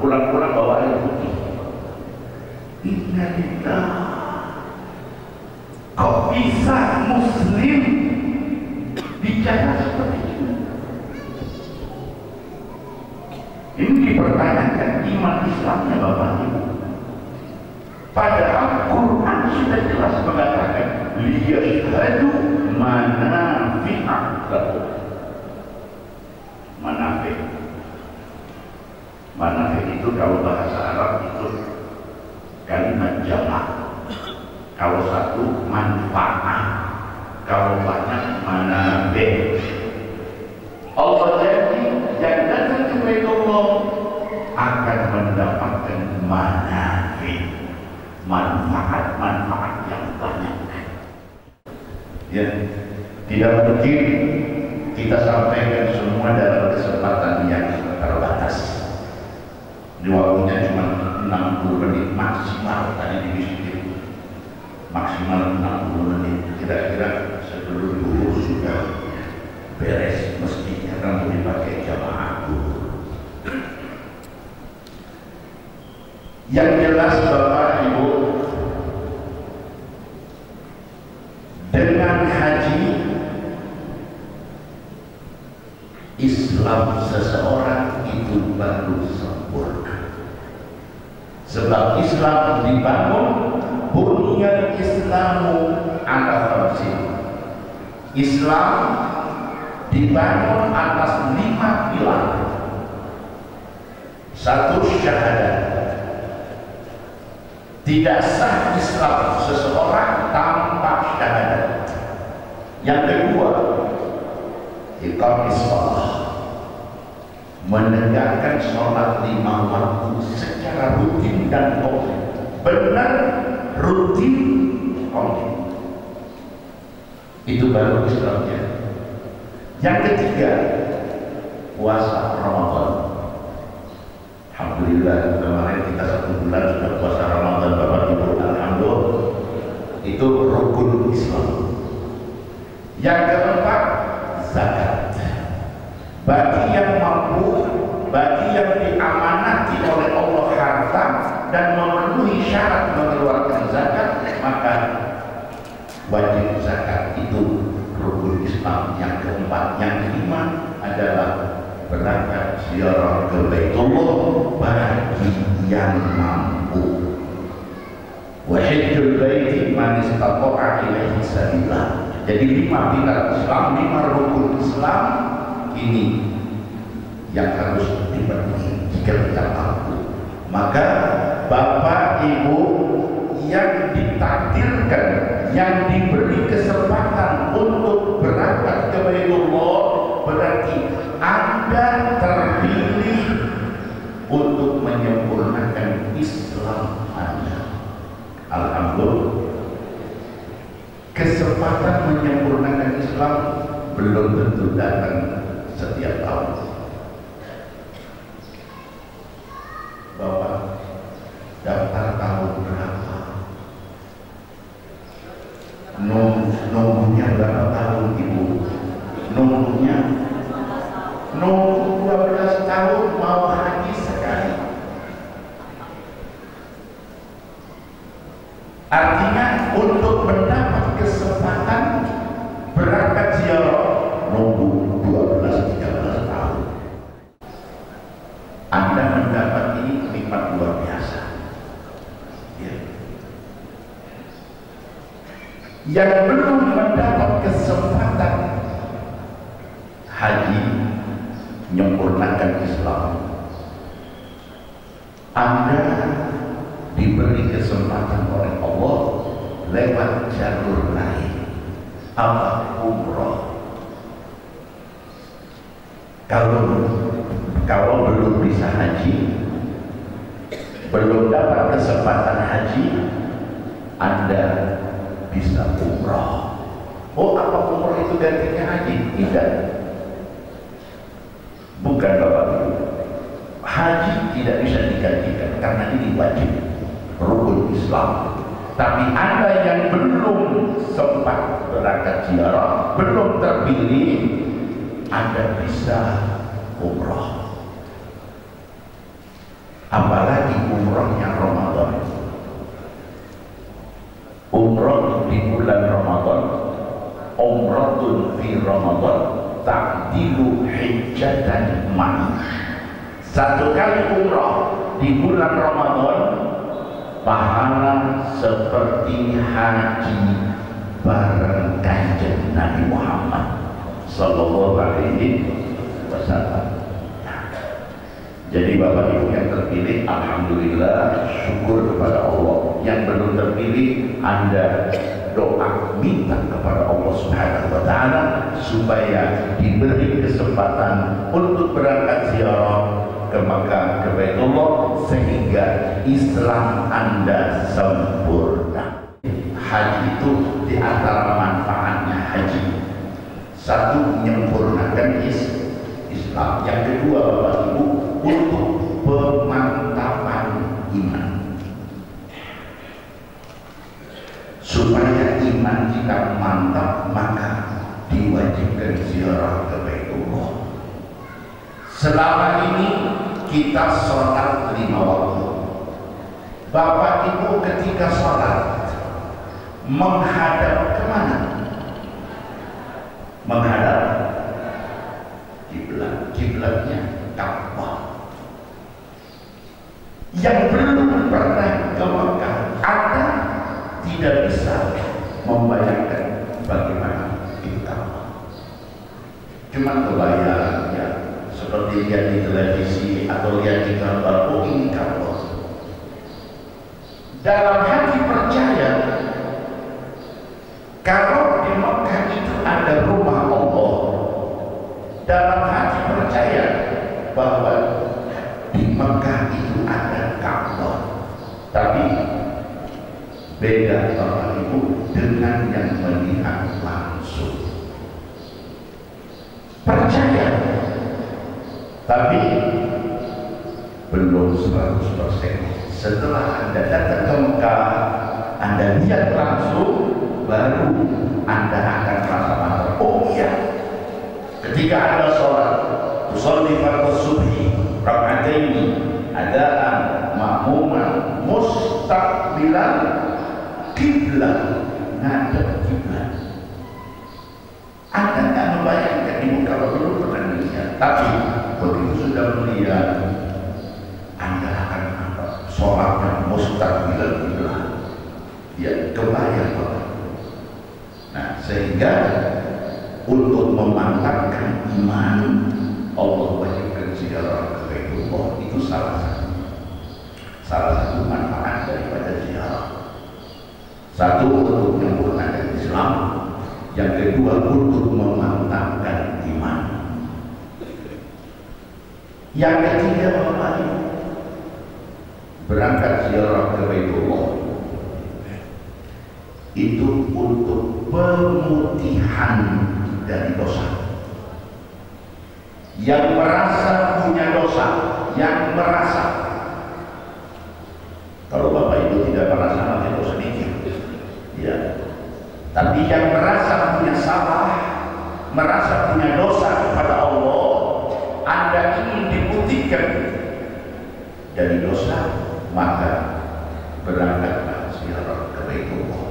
pulang-pulang bawa air putih. Innalillah. Kok bisa Muslim bicara seperti itu? Ini dipertanyakan iman Islamnya Bapak Ibu. Padahal Quran sudah jelas mengatakan liyashhadu manafi'a lahum. Manafik itu kalau bahasa Arab itu kalimat jamak. Kalau satu manfaat, kalau banyak manafik. Allah janji yang datang ke Baitullah akan mendapatkan manafik, manfaat yang banyak. Ya, tidak mungkin kita sampaikan semua dalam kesempatan yang terbatas. Di waktunya cuma 60 menit maksimal, tadi dibisik maksimal 60 menit. Kira-kira sebelum dulu sudah beres, mestinya kan dipakai jamaah dulu. Yang jelas Bapak Ibu, dengan haji Islam seseorang itu baru sempurna. Sebab Islam dibangun bunyan Islamu ala khamsin. Islam dibangun atas 5 pilar. 1, syahadat. Tidak sah Islam seseorang tanpa syahadat. Yang kedua, iqamis shalah, menegakkan sholat 5 waktu secara rutin dan komplit. Benar, rutin, komplit. Itu baru Islamnya. Yang ketiga, puasa Ramadan. Alhamdulillah kemarin kita 1 bulan sudah puasa Ramadan Bapak Ibu, alhamdulillah. Itu rukun Islam. Yang keempat, zakat. Bagi yang mampu, bagi yang diamanati oleh Allah harta dan memenuhi syarat mengeluarkan zakat, maka wajib zakat. Itu rukun Islam yang keempat. Yang kelima adalah berangkat ziarah ke Baitullah bagi yang mampu. Wa hajjul baiti man istata'a ilaihi sabila. Jadi 5 pilar Islam, 5 rukun Islam ini yang harus dipenuhi jika kita mampu. Maka Bapak Ibu yang ditakdirkan, yang diberi kesempatan untuk berangkat ke Baitullah, berarti Anda terpilih untuk menyempurnakan Islam Anda. Alhamdulillah. Kesempatan menyempurnakan Islam belum tentu datang setiap tahun. Bapak daftar tahun berapa? Nunggunya berapa tahun Ibu? Nunggunya 12 tahun mau haji sekali. Artinya untuk mendapat kesempatan berangkat ziarah nunggu 12-13 tahun. Anda mendapat ini nikmat luar biasa. Ya. Yang belum mendapat kesempatan haji menyempurnakan Islam, Anda diberi kesempatan oleh Allah lewat jalur lain, apa? Umroh. Kalau belum bisa haji, belum dapat kesempatan haji, Anda bisa umroh. Oh, apa umroh itu gantinya haji? Tidak. Bukan Bapak Ibu. Haji tidak bisa digantikan karena ini wajib, rukun Islam. Tapi Anda yang belum sempat berangkat ziarah, belum terpilih, Anda bisa umroh. Apalagi umrohnya Ramadan. Umroh di bulan Ramadan, umratun fi Ramadan ta'dilu hijjatan ma'i. Satu kali umroh di bulan Ramadan pahala seperti haji bareng Kanjeng Nabi Muhammad sallallahu alaihi wasallam. Jadi Bapak Ibu yang terpilih, alhamdulillah, syukur kepada Allah. Yang belum terpilih, Anda doa minta kepada Allah Subhanahu wa taala supaya diberi kesempatan untuk berangkat ziarah ke Makkah, ke Baitullah, sehingga Islam Anda sempurna. Haji itu di antara manfaatnya haji, satu, menyempurnakan Islam. Yang kedua Bapak Ibu, untuk pemantapan iman, supaya iman kita mantap, maka diwajibkan ziarah ke Baitullah. Selama ini kita sholat 5 waktu. Bapak Ibu ketika sholat menghadap kemana? Menghadap kiblat. Kiblatnya Ka'bah. Yang belum pernah ke Mekah, Anda tidak bisa membayangkan bagaimana di Ka'bah. Cuma kebayang ya, seperti lihat di televisi atau lihat di gambar, oh ini Ka'bah. Dalam hati percaya kalau di Mekah itu ada rumah Allah. Dalam hati percaya bahwa di Mekah itu ada Ka'bah. Tapi beda Bapak Ibu dengan yang melihat langsung. Percaya, tapi belum 100%. Setelah Anda datang ke Mekah, Anda lihat langsung, baru Anda akan merasa mantap. Oh iya, ketika Anda sholat, tusolli fardhu subhi raka'ataini adaan ma'muman mustaqbilan kiblat, ngadep kiblat. Anda tidak membayangkan ini kalau belum pernah melihat, tapi begitu sudah melihat, Anda akan apa? Sholatnya mustaqbilan kiblat, dia kebayang. Nah, sehingga untuk memantapkan iman, Allah wajibkan ziarah ke Baitullah. Itu salah satu manfaat daripada ziarah. Satu, untuk menyempurnakan Islam. Yang kedua, untuk memantapkan iman. Yang ketiga, Bapak Ibu, berangkat ziarah ke Baitullah itu untuk pemutihan dari dosa. Yang merasa punya dosa, yang merasa, kalau Bapak Ibu tidak merasa, maka dosa dikit, ya. Tapi yang merasa punya salah, merasa punya dosa kepada Allah, Anda ingin diputihkan dari dosa, maka berangkatlah ziarah ke Baitullah.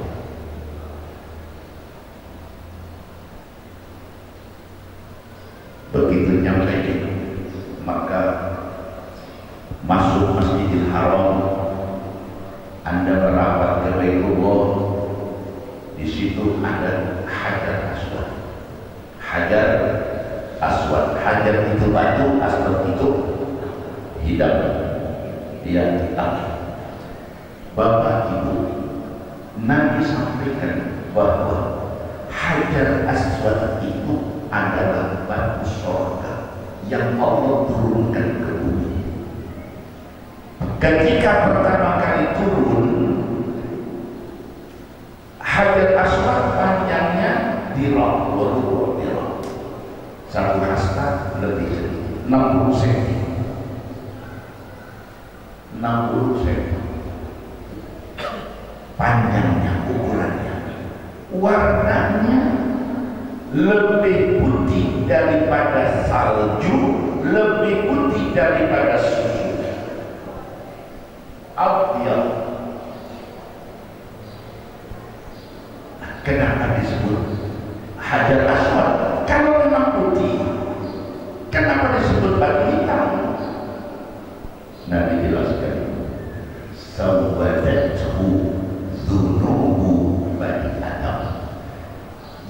Begitu nyampe di Makkah, masuk Masjidil Haram, Anda merapat ke Baitullah. Di situ ada Hajar Aswad. Hajar aswad. Hajar itu batu, aswad itu hitam, dia hitam. Bapak Ibu, Nabi sampaikan bahwa hajar aswad itu adalah batu surga yang Allah turunkan ke bumi. Ketika pertama kali turun, hajar aswad panjangnya dirok, satu hasta lebih sedikit, 60 cm, 60 cm panjangnya, ukurannya, warnanya lebih putih daripada salju, lebih putih daripada susu. Abyad. Kenapa disebut hajar aswad? Kalau memang putih, kenapa disebut batu hitam? Nabi jelaskan, sawadathu dzunubu bani Adam.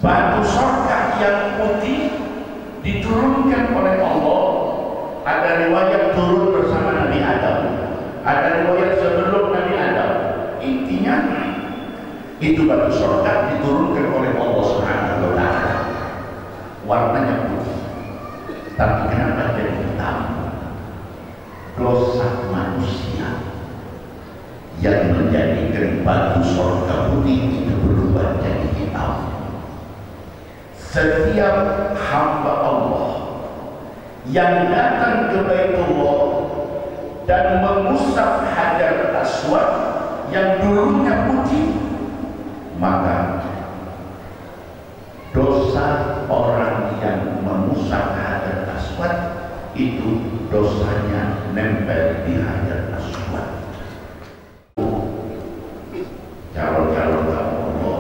Batu surga yang putih diturunkan oleh Allah. Ada riwayat turun bersama Nabi Adam, ada riwayat sebelum Nabi Adam. Intinya itu batu surga diturunkan oleh Allah Subhanahu wa Ta'ala. Warnanya putih, tapi kenapa jadi hitam? Dosa manusia yang menjadikan batu surga putih itu berubah jadi hitam. Setiap hamba Allah yang datang ke Baitullah dan mengusap hajar aswad yang dulunya putih, maka dosa orang yang mengusap hajar aswad itu dosanya nempel di hajar aswad. Calon-calon Allah,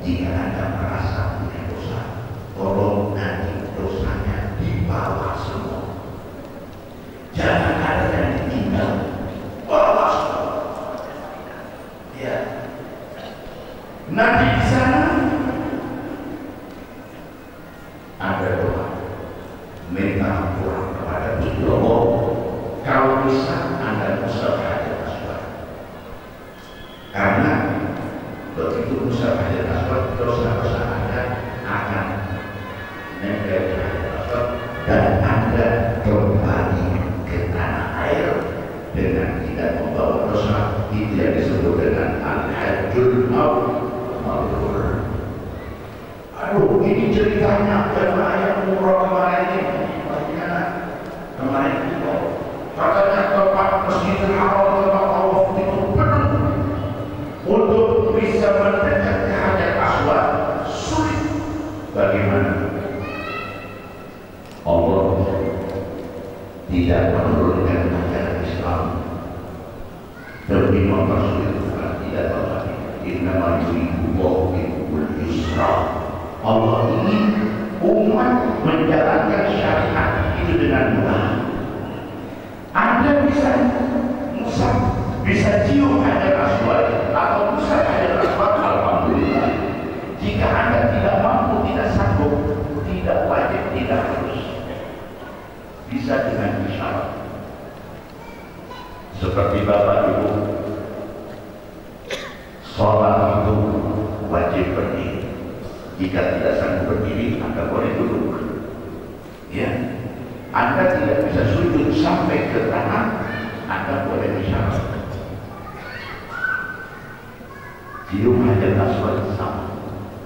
jika Anda merasa punya dosa, tolong nanti dosanya dibawa semua. Jangan ada yang ditinggal, bawa semua. Ya. Nanti di sana ada doa, minta ampun kepada Gusti Allah. Kalau bisa Anda usap hajar aswad, karena begitu usap hajar aswad, dosa-dosa Anda akan nempel di hajar aswad dan Anda kembali ke tanah air dengan tidak membawa dosa. Itu yang disebut dengan al-hajjul mabrur. Aduh, ini ceritanya jemaah yang umroh kemarin ini. Bagaimana? Kemarin itu katanya tempat Masjidil Haram, tempat tawaf itu penuh. Untuk bisa mendekat ke hajar aswad sulit. Bagaimana? Allah tidak menurunkan ajaran Islam demi mempersulit, bukan tidak berarti innama yuridullahu bikumul yusra. Allah ingin umat menjalankan syariat itu dengan mudah. Anda bisa musab, bisa cium hajar aswad atau musab hajar aswad, alhamdulillah. Jika Anda tidak mampu, tidak sanggup, tidak wajib, tidak harus, bisa dengan isyarat. Seperti Bapak Ibu, sholat itu wajib berdiri. Jika tidak sanggup berdiri, Anda boleh duduk. Ya, Anda tidak bisa sujud sampai ke tanah, Anda boleh isyarat. Cium hajar aswad sama.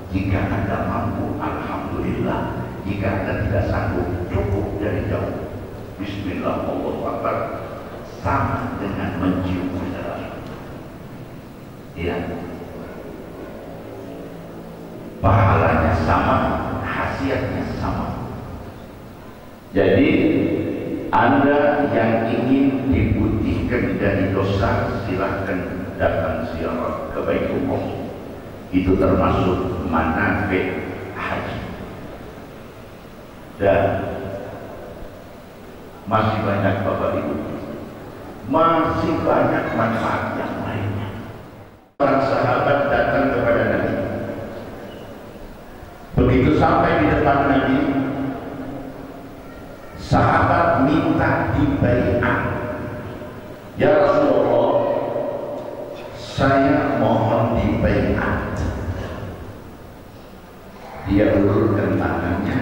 Jika Anda mampu, alhamdulillah. Jika Anda tidak sanggup, cukup dari jauh. Bismillah, Allahu Akbar. Sama dengan mencium hajar aswad. Ya. Pahalanya sama, khasiatnya sama. Jadi Anda yang ingin diputihkan dari dosa, silahkan datang ziarah ke Baitullah. Itu termasuk manafik haji. Dan masih banyak Bapak Ibu, masih banyak manfaat yang lainnya. Para sahabat datang kepada Nabi. Begitu sampai di depan Nabi, Sahabat minta dibaiat. Ya Rasulullah, saya mohon dibaiat. Dia ulurkan tangannya,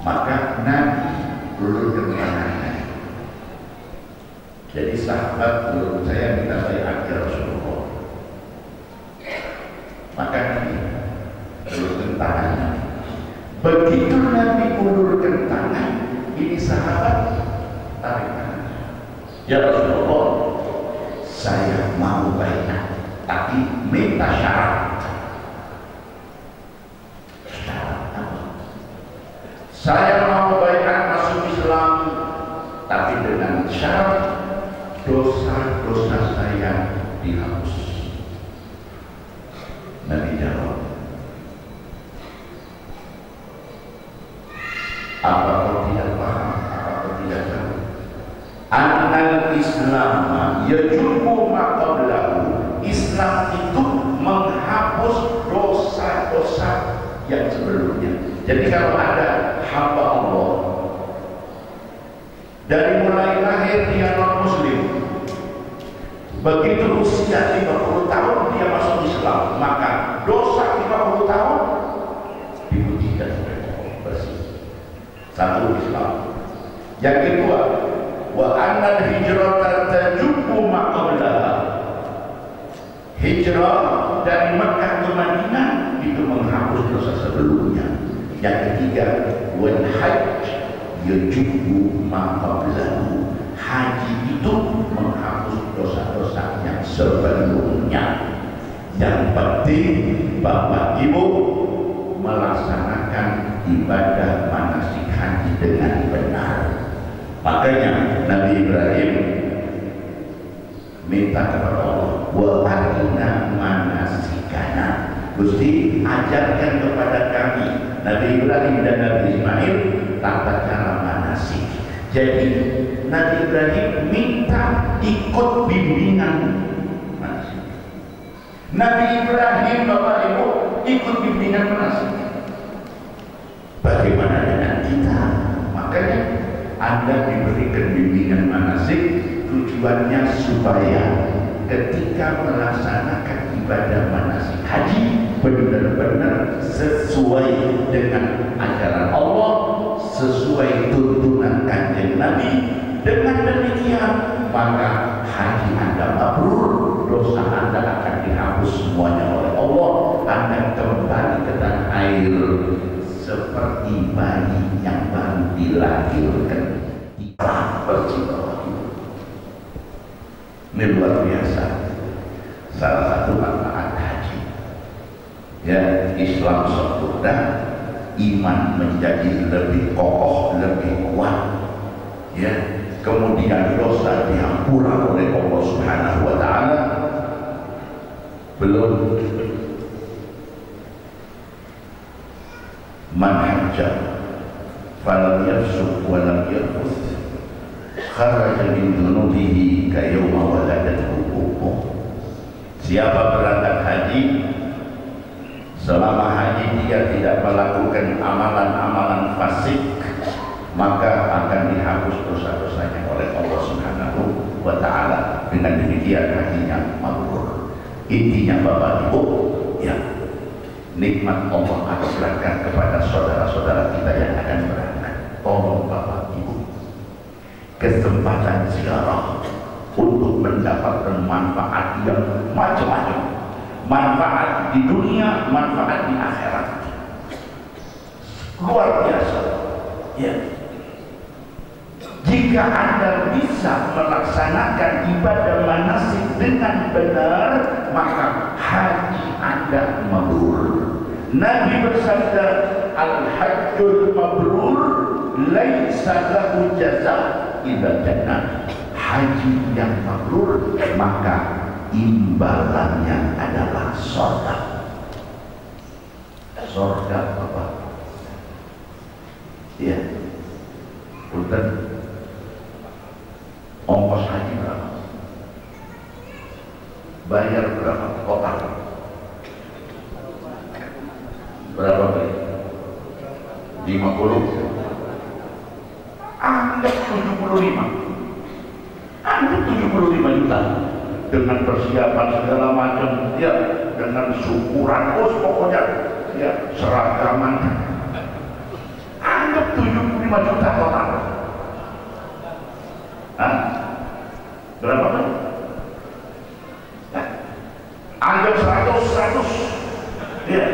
maka Nabi ulurkan tangannya. Jadi sahabat ulur saya minta baiat ya Rasulullah, maka Nabi ulurkan tangannya. Begitu Nabi ulurkan tangan, ini sahabat tarik tangannya. Ya Rasulullah, saya mau baiat, tapi minta syarat. Saya mau baiat masuk Islam, tapi dengan syarat dosa-dosa saya dihapus. Nabi jawab, apa kau tidak paham? Apa kau tidak tahu? Annal Islam yajubu ma qablahu. Islam itu menghapus dosa-dosa yang sebelumnya. Jadi kalau ada hamba Allah dari mulai lahir dia non muslim, begitu usia 50 tahun dia masuk Islam, maka dosa 50 tahun diputihkan bersih. Satu Islam. Yang kedua, wa annal hijrata tajubu ma qablaha. Hijrah dari Mekah ke Madinah itu menghapus dosa sebelumnya. Yang ketiga, wal hajj yajubu ma qablahu. Haji itu menghapus dosa-dosa yang sebelumnya. Yang penting Bapak Ibu melaksanakan ibadah manasik haji dengan benar. Makanya Nabi Ibrahim minta kepada Allah, wa arina manasikana. Gusti, ajarkan kepada kami, Nabi Ibrahim dan Nabi Ismail, tata cara manasik. Jadi Nabi Ibrahim minta ikut bimbingan manasik. Nabi Ibrahim, Bapak Ibu, ikut bimbingan manasik. Bagaimana dengan kita? Makanya Anda diberikan bimbingan manasik, tujuannya supaya ketika melaksanakan ibadah manasik haji benar-benar sesuai dengan ajaran Allah, sesuai tuntunan Kanjeng Nabi. Dengan demikian maka haji Anda mabrur, dosa Anda akan dihapus semuanya oleh Allah. Anda kembali ke tanah air seperti bayi yang baru dilahirkan. Ini luar biasa. Salah satu manfaat haji, ya, Islam sempurna, iman menjadi lebih kokoh, lebih kuat, ya. Kemudian dosa diampura oleh Allah Subhanahu wa Ta'ala. Belum man hajja falam yafsuq wa lam yarfuth kharaja min dhunubihi ka yawma waladathu ummuh. Siapa berangkat haji, selama haji dia tidak melakukan amalan-amalan fasik, maka akan dihapus dosa-dosanya oleh Allah Subhanahu wa Ta'ala. Dengan demikian hajinya mabrur. Intinya Bapak Ibu, ya, nikmat Allah akan berangkat kepada saudara-saudara kita yang akan berangkat. Tolong Bapak Ibu, kesempatan ziarah untuk mendapatkan manfaat yang macam-macam. Manfaat di dunia, manfaat di akhirat. Luar biasa. Ya. Jika Anda bisa melaksanakan ibadah manasik dengan benar, maka haji Anda mabrur. Nabi bersabda, al-hajjul mabrur laisa lahu jazaa illa jannah. Haji yang mabrur maka imbalannya adalah surga. Surga apa? Ya, punten. Ongkos haji berapa? Bayar berapa? Total berapa? 50. Anggap 75 juta dengan persiapan segala macam, ya, dengan syukuran, pokoknya ya seragaman. Anggap 75 juta total. Berapa kan? Anggap 100 ya,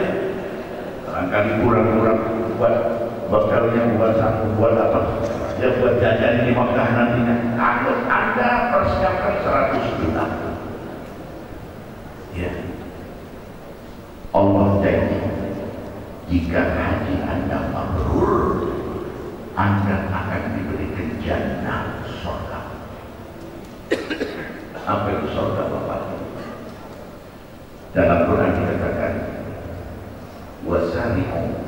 barangkali kurang-kurang buat bekalnya, buat satu, buat apa ya, buat jajan di Makkah nantinya. Anggap Anda persiapkan 100 juta ya. Allah janji jika haji Anda mabrur, Anda akan diberikan jannah, surga. Apa itu surga, Bapak? Dalam Quran dikatakan wasari'u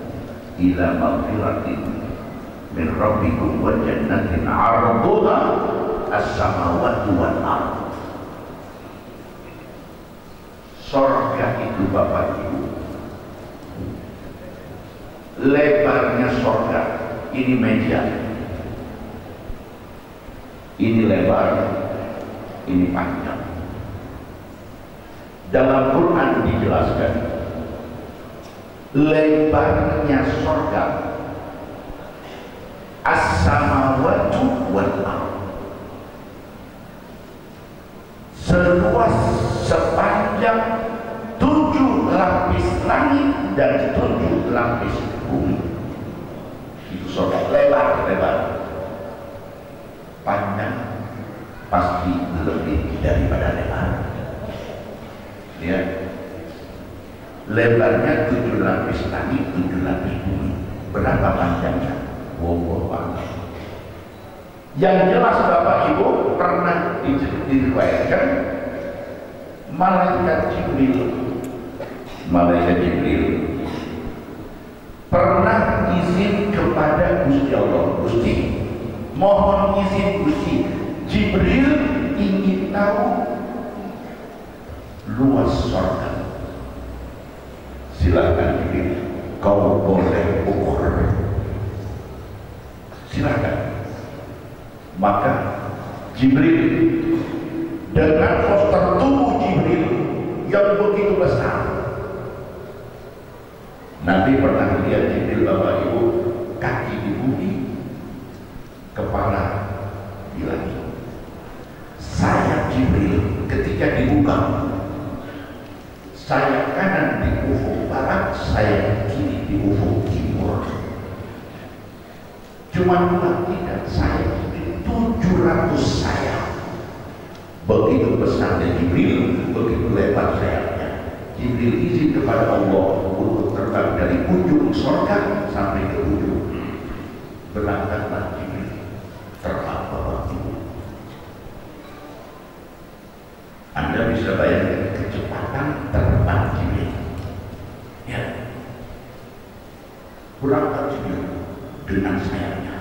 ila maghfiratin min rabbikum wa jannatin 'arduha as-samawati wal ardh. Surga itu Bapak Ibu, lebarnya surga ini meja, ini lebar, ini panjang. Dalam Quran dijelaskan lebarnya surga as-samawatu wal ardh, seluas sepanjang 7 lapis langit dan 7 lapis bumi. Itu surga, lebar, panjang pasti lebih daripada lebar. Ya, lebarnya 7 lapis langit, 7 lapis bumi. Berapa panjangnya? Wallahu a'lam. Yang jelas Bapak Ibu pernah diriwayatkan malaikat Jibril pernah izin kepada Gusti Allah, Gusti, mohon izin Gusti, Jibril ingin tahu luas surga. Silakan Jibril, kau boleh ukur. Silakan. Maka Jibril dengan postur tubuh Jibril yang begitu besar, nanti pernah lihat Jibril Bapak Ibu, kaki di bumi, kepala di langit. Sayap Jibril ketika dibuka, sayap kanan di ufuk barat, sayap kiri di ufuk timur. Cuma tidak, sayap Jibril 700 sayap. Begitu besarnya Jibril, begitu lebar sayapnya. Jibril izin kepada Allah untuk terbang dari ujung surga sampai ke ujung. Berangkatlah Jibril, terbang Bapak Ibu. Anda bisa bayangkan kecepatan terbang Jibril. Ya, berangkat Jibril dengan sayapnya.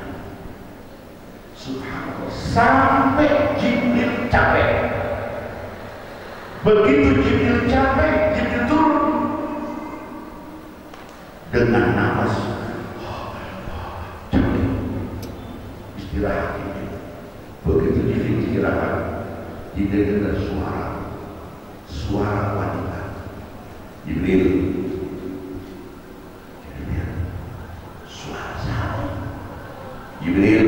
Subhanallah, sampai Jibril capek. Begitu Jibril capek, Jibril turun dengan nafas capek, istirahat. Begitu Jibril istirahat, Jibril dengar suara wanita. Jibril, suara siapa? Jibril,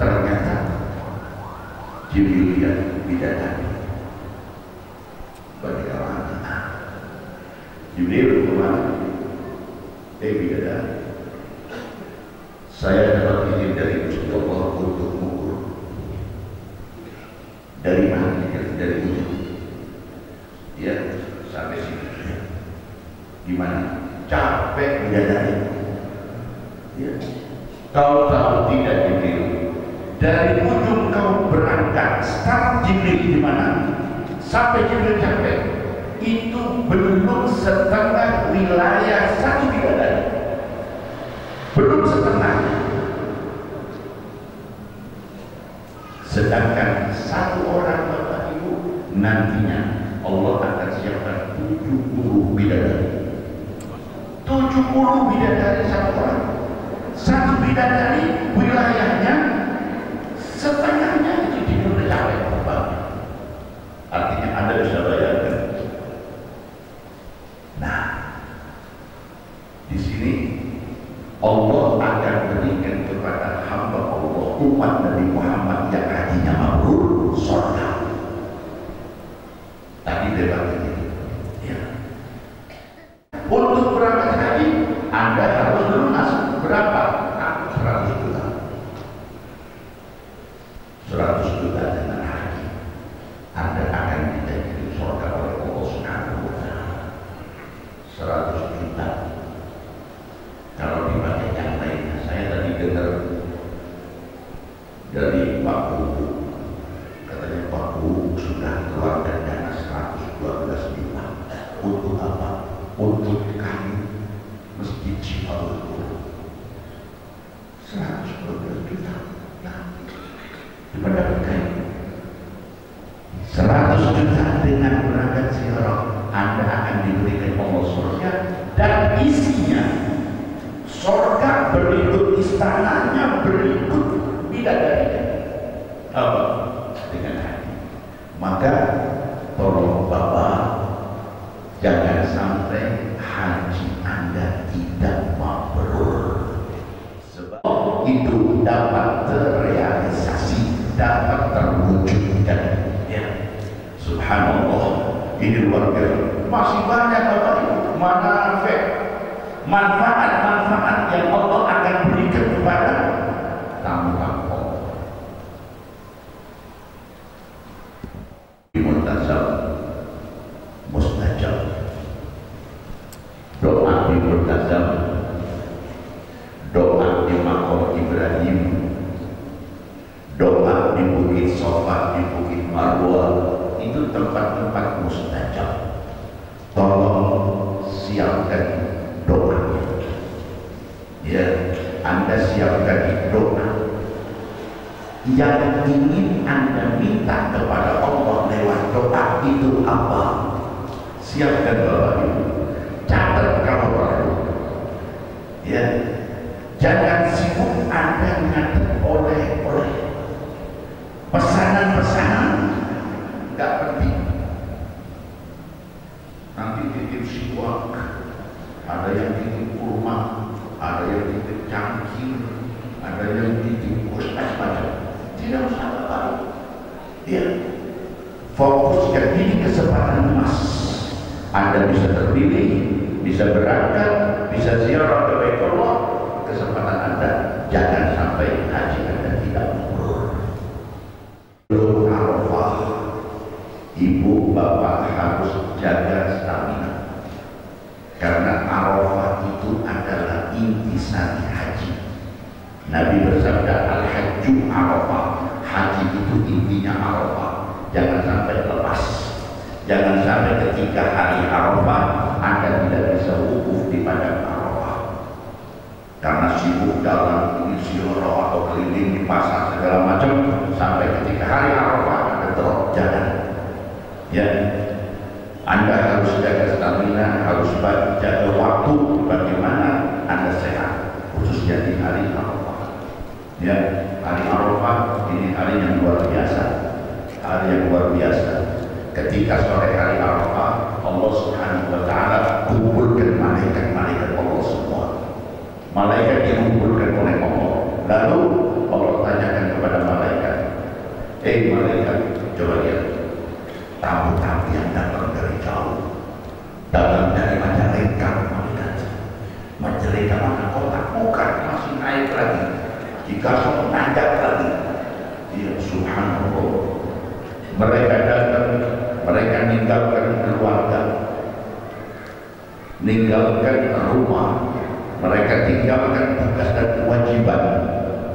ternyata Jibril lihat bidadari. Bagi orang Jibril kemana? Bidadari, saya dapat izin dari Gusti Allah untuk mengukur. Dari mana? Dari ujung, ya, sampai sini. Gimana? Capek bidadari. Ya. Kau tahu tidak Jibril? Dari ujung kau berangkat, start Jibril di mana? Sampai Jibril capek, itu belum setengah wilayah satu bidadari. Belum setengah. Sedangkan satu orang Bapak Ibu nantinya Allah akan siapkan 70 bidadari. 70 bidadari satu orang. Satu bidadari wilayahnya setengahnya itu dipenuhi oleh korban. Artinya Anda bisa bayangkan. Nah, di sini Allah akan berikan kepada hamba Allah umat Nabi Muhammad yang hajinya mabrur surga. Tadi debat ini, ya. Untuk berangkat haji Anda harus lunas berapa? 100 juta. 100 juta dengan haji Anda akan dijanjikan surga oleh Allah Subhanahu wa Ta'ala. 100 juta. Kalau dipakai yang lain, saya tadi dengar dari Pak Guru, katanya Pak Guru sudah keluarkan dana 112 juta. Untuk apa? Untuk kayu Masjid Cipaul Guru. 112 juta. Nah, daripada kayu 100 juta dengan berangkat ziarah, Anda akan diberikan Allah surga dan isinya surga berikut istananya, berikut bidadarinya. Apa? Dengan hati. Maka tolong Bapak, jangan sampai haji Anda tidak mabrur. Sebab itu dapat terrealisasi, dapat terwujudkan. Ya. Subhanallah, ini luar biasa. Masih banyak Bapak Ibu manfaat-manfaat yang Allah akan berikan kepada tamu-tamu Allah. Multazam, mustajab. Doa di multazam, doa di Maqam Ibrahim, doa di Bukit Sofa, di Bukit Marwah, itu tempat-tempat mustajab. Tolong siapkan doanya. Ya, Anda siapkan doa yang ingin Anda minta kepada Allah lewat doa itu apa? Siapkan Bapak Ibu, catat kalau perlu. Ya, jangan sibuk Anda ngatur oleh pesanan-pesanan, nggak penting. Nanti titip siwak, ada yang titip kurma, ada yang titip cangkir, ada yang titip macam-macam. Tidak usah apa-apa. Ya, fokuskan ini kesempatan emas. Anda bisa terpilih, bisa berangkat, bisa ziarah ke Baitullah. Kesempatan Anda, jangan sampai haji Anda tidak mabrur. Belum Arafah, ibu bapak harus jaga stamina. Karena Arafah itu adalah intisari haji. Nabi bersabda, al-hajju Arafah. Haji itu intinya Arafah. Jangan sampai lepas. Jangan sampai ketika hari Arafah Anda tidak bisa wukuf di padang Arafah karena sibuk dalam ziarah atau keliling di pasar segala macam, sampai ketika hari Arafah Anda drop jalan. Ya, Anda harus jaga stamina, harus jaga waktu bagaimana Anda sehat, khususnya di hari Arafah. Ya, hari Arafah ini hari yang luar biasa, hari yang luar biasa. Ketika sore hari Arafah, Allah Subhanahu wa Ta'ala kumpulkan malaikat-malaikat Allah semua. Malaikat dikumpulkan oleh Allah. Lalu Allah tanyakan kepada malaikat, malaikat, coba lihat tamu-tamu yang datang dari jauh, datang dari Majalengka, Majalengka mana kota, bukan, masih naik lagi, jika semua nanjak lagi. Ya Subhanallah, mereka datang, mereka meninggalkan keluarga, meninggalkan rumah, mereka tinggalkan tugas dan kewajiban,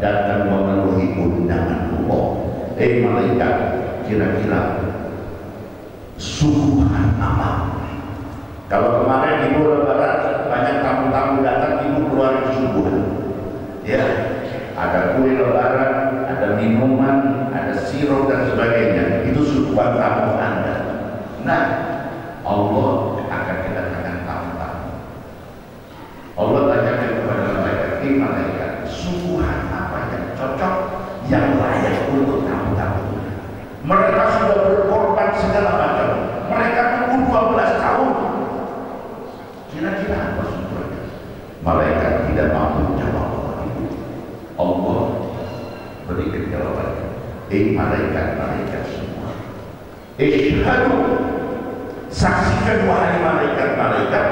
datang memenuhi undangan Allah. Malaikat, kira-kira suguhan apa? Kalau kemarin Ibu Lebaran banyak tamu-tamu datang, Ibu keluarin suguhan. Ya, ada kue Lebaran, ada minuman, ada sirup dan sebagainya. Itu suguhan tamu Anda. Nah, Allah akan kedatangan tamu-tamu. Allah tanyakan kepada malaikat, malaikat, malaikat-malaikat semua. Isyhadu, saksikan wahai malaikat-malaikat,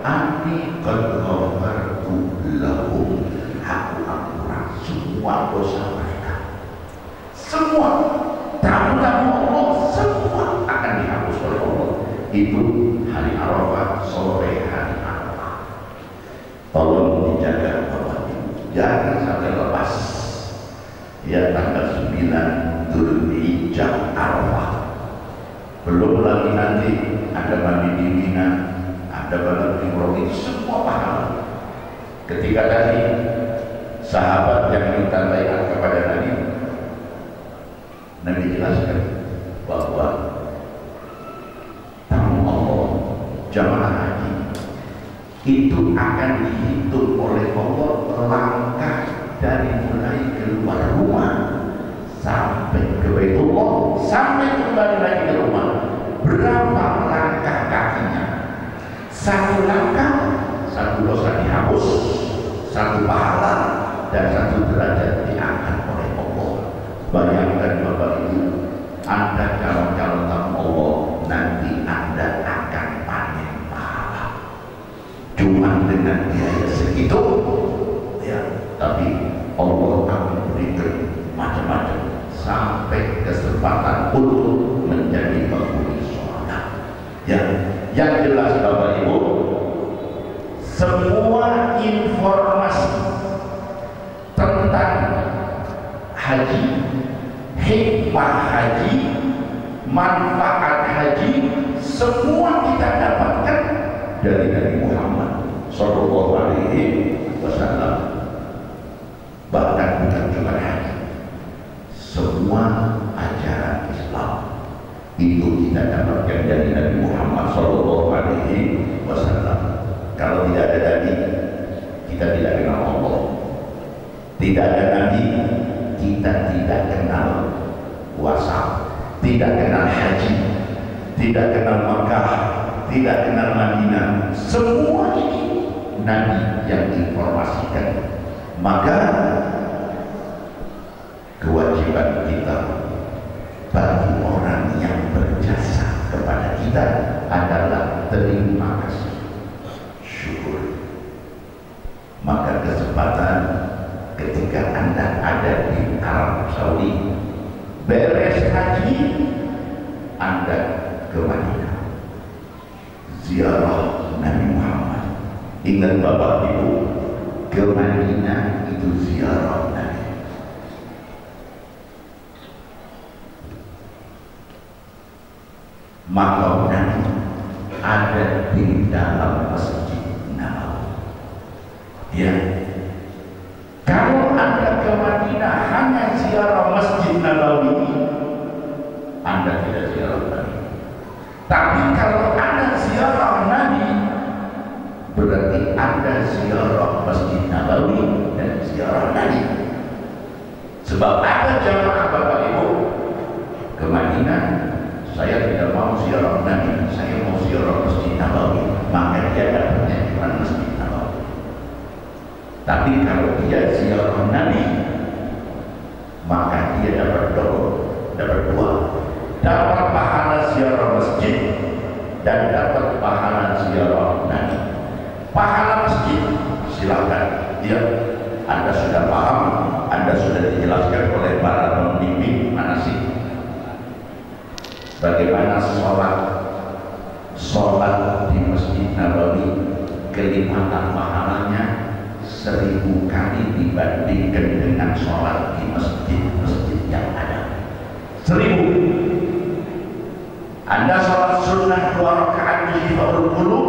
anni qad ghafartu lahum, aku ampun semua dosa mereka. Semua tamu-tamu Allah semua akan dihapus oleh Allah. Itu hari Arafah, sore hari Arafah. Tolong dijaga Bapak Ibu, jangan sampai lepas. Ya, tanggal 9 Dzulhijjah Arafah. Belum lagi nanti ada mandi di Mina, ada balap Ibrahim, semua pahala. Ketika tadi sahabat yang minta baiat kepada Nabi jelaskan bahwa tamu Allah jamaah haji itu akan dihitung oleh Allah langkah dari mulai keluar rumah sampai ke Baitullah sampai kembali lagi ke rumah. Berapa langkah kakinya? Satu langkah, satu dosa dihapus, satu pahala dan satu derajat diangkat oleh Allah. Bayangkan Bapak Ibu, Anda calon-calon tamu Allah, nanti Anda akan panen pahala. Cuma dengan biaya segitu, ya, tapi Allah akan berikan macam-macam sampai kesempatan untuk menjadi penghuni surga. Ya, yang jelas Bapak Ibu, semua informasi tentang haji, hikmah haji, manfaat haji, semua kita dapatkan dari Nabi Muhammad Sallallahu Alaihi Wasallam. Bahkan bukan cuma haji, semua ajaran Islam itu kita dapatkan dari Nabi Muhammad Sallallahu Alaihi Wasallam. Kalau tidak ada Nabi, kita tidak kenal Allah. Tidak ada Nabi, kita tidak kenal puasa, tidak kenal haji, tidak kenal Makkah, tidak kenal Madinah. Semua ini Nabi yang informasikan. Maka kewajiban kita bagi orang yang berjasa kepada kita adalah terima kasih, syukur. Maka kesempatan ketika Anda ada di Arab Saudi, beres haji, Anda ke Madinah, ziarah Nabi Muhammad. Ingat Bapak Ibu, ke Madinah itu ziarah Nabi. Makam Nabi ada di dalam Masjid Nabawi. Ya, kalau Anda ke Madinah hanya ziarah Masjid Nabawi, Anda tidak ziarah Nabi. Tapi kalau Anda ziarah Nabi, berarti Anda ziarah Masjid Nabawi dan ziarah Nabi. Sebab ada jamaah Bapak Ibu ke Madinah, saya tidak mau ziarah Nabi, saya mau ziarah Masjid Nabawi, maka dia dapatnya cuma Masjid Nabawi. Tapi kalau dia ziarah Nabi, maka dia dapat dua, dapat pahala ziarah masjid dan dapat pahala ziarah Nabi. Pahala masjid silakan, ya, Anda sudah paham, Anda sudah dijelaskan oleh para pembimbing manasik bagaimana sholat di Masjid Nabawi, kelimatan pahalanya 1000 kali dibandingkan dengan sholat di masjid-masjid yang ada. 1000. Anda sholat sunnah 2 rakaat di Syifa'ul Qulub,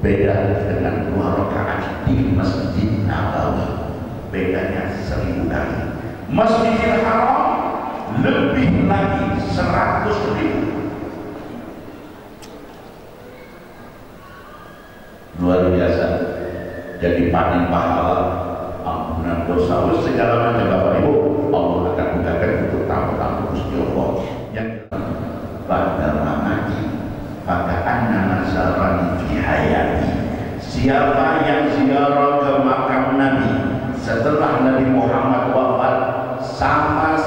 beda dengan 2 rakaat di Masjid Nabawi, bedanya 1000 kali. Masjidil Haram lebih lagi 100.000. Luar biasa. Jadi panen pahala, ampunan dosa, segala macam Bapak Ibu, Allah akan bukakan untuk tamu-tamu Gusti Allah yang pada mengaji. Maka anna nazarani fi hayati, siapa yang ziarah ke makam Nabi setelah Nabi Muhammad wafat sama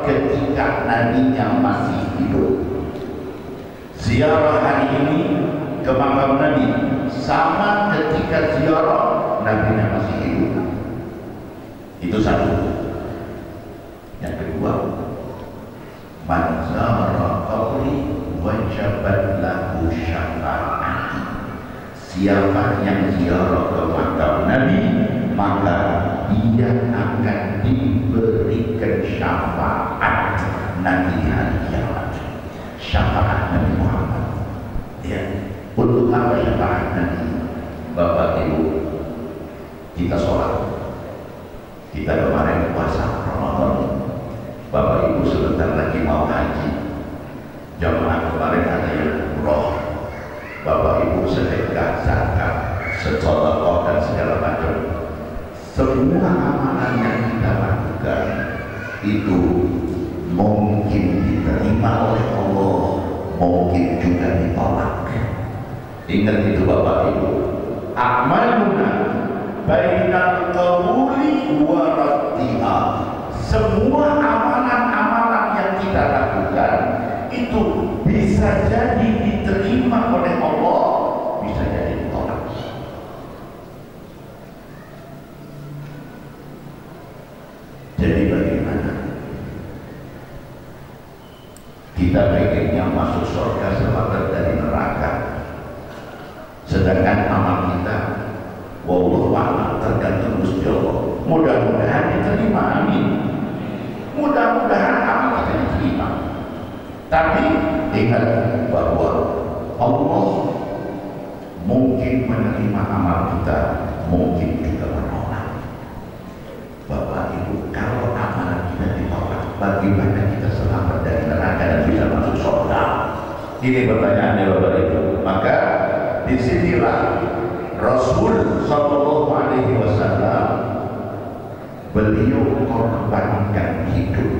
ketika nabinya masih hidup. Ziarah hari ini ke makam Nabi sama ketika ziarah nabinya masih hidup. Itu satu. Yang kedua, man zara qabri wajabat lahu syafa'ati. Siapa yang ziarah ke makam Nabi, maka dia akan diberikan syafaat nanti hari kiamat. Syafaat Nabi Muhammad. Ya, untuk apa syafaat Nabi? Bapak Ibu, kita sholat, kita kemarin puasa Ramadan, Bapak Ibu sebentar lagi mau haji, jamaah kemarin ada yang umroh, Bapak Ibu sedekah, zakat, sedekah dan segala macam. Semua amalan yang kita lakukan itu mungkin diterima oleh Allah, mungkin juga ditolak. Ingat itu Bapak Ibu. Amaluna bainal qabuli wa raddiha. Semua amalan-amalan yang kita lakukan itu bisa jadi diterima oleh Allah, bisa jadi ditolak. Jadi bagaimana? Kita pengennya masuk surga selamat dari neraka, sedangkan amal kita wallahu a'lam tergantung Gusti Allah. Mudah-mudahan diterima, amin. Mudah-mudahan amal kita diterima. Tapi ingat bahwa Allah mungkin menerima amal kita, mungkin juga menolak. Bapak Ibu, kalau amal kita ditolak, bagaimana kita selamat dari neraka dan bisa masuk surga? Ini pertanyaannya Bapak Ibu. Maka disinilah Rasul Sallallahu Alaihi Wasallam beliau korbankan hidup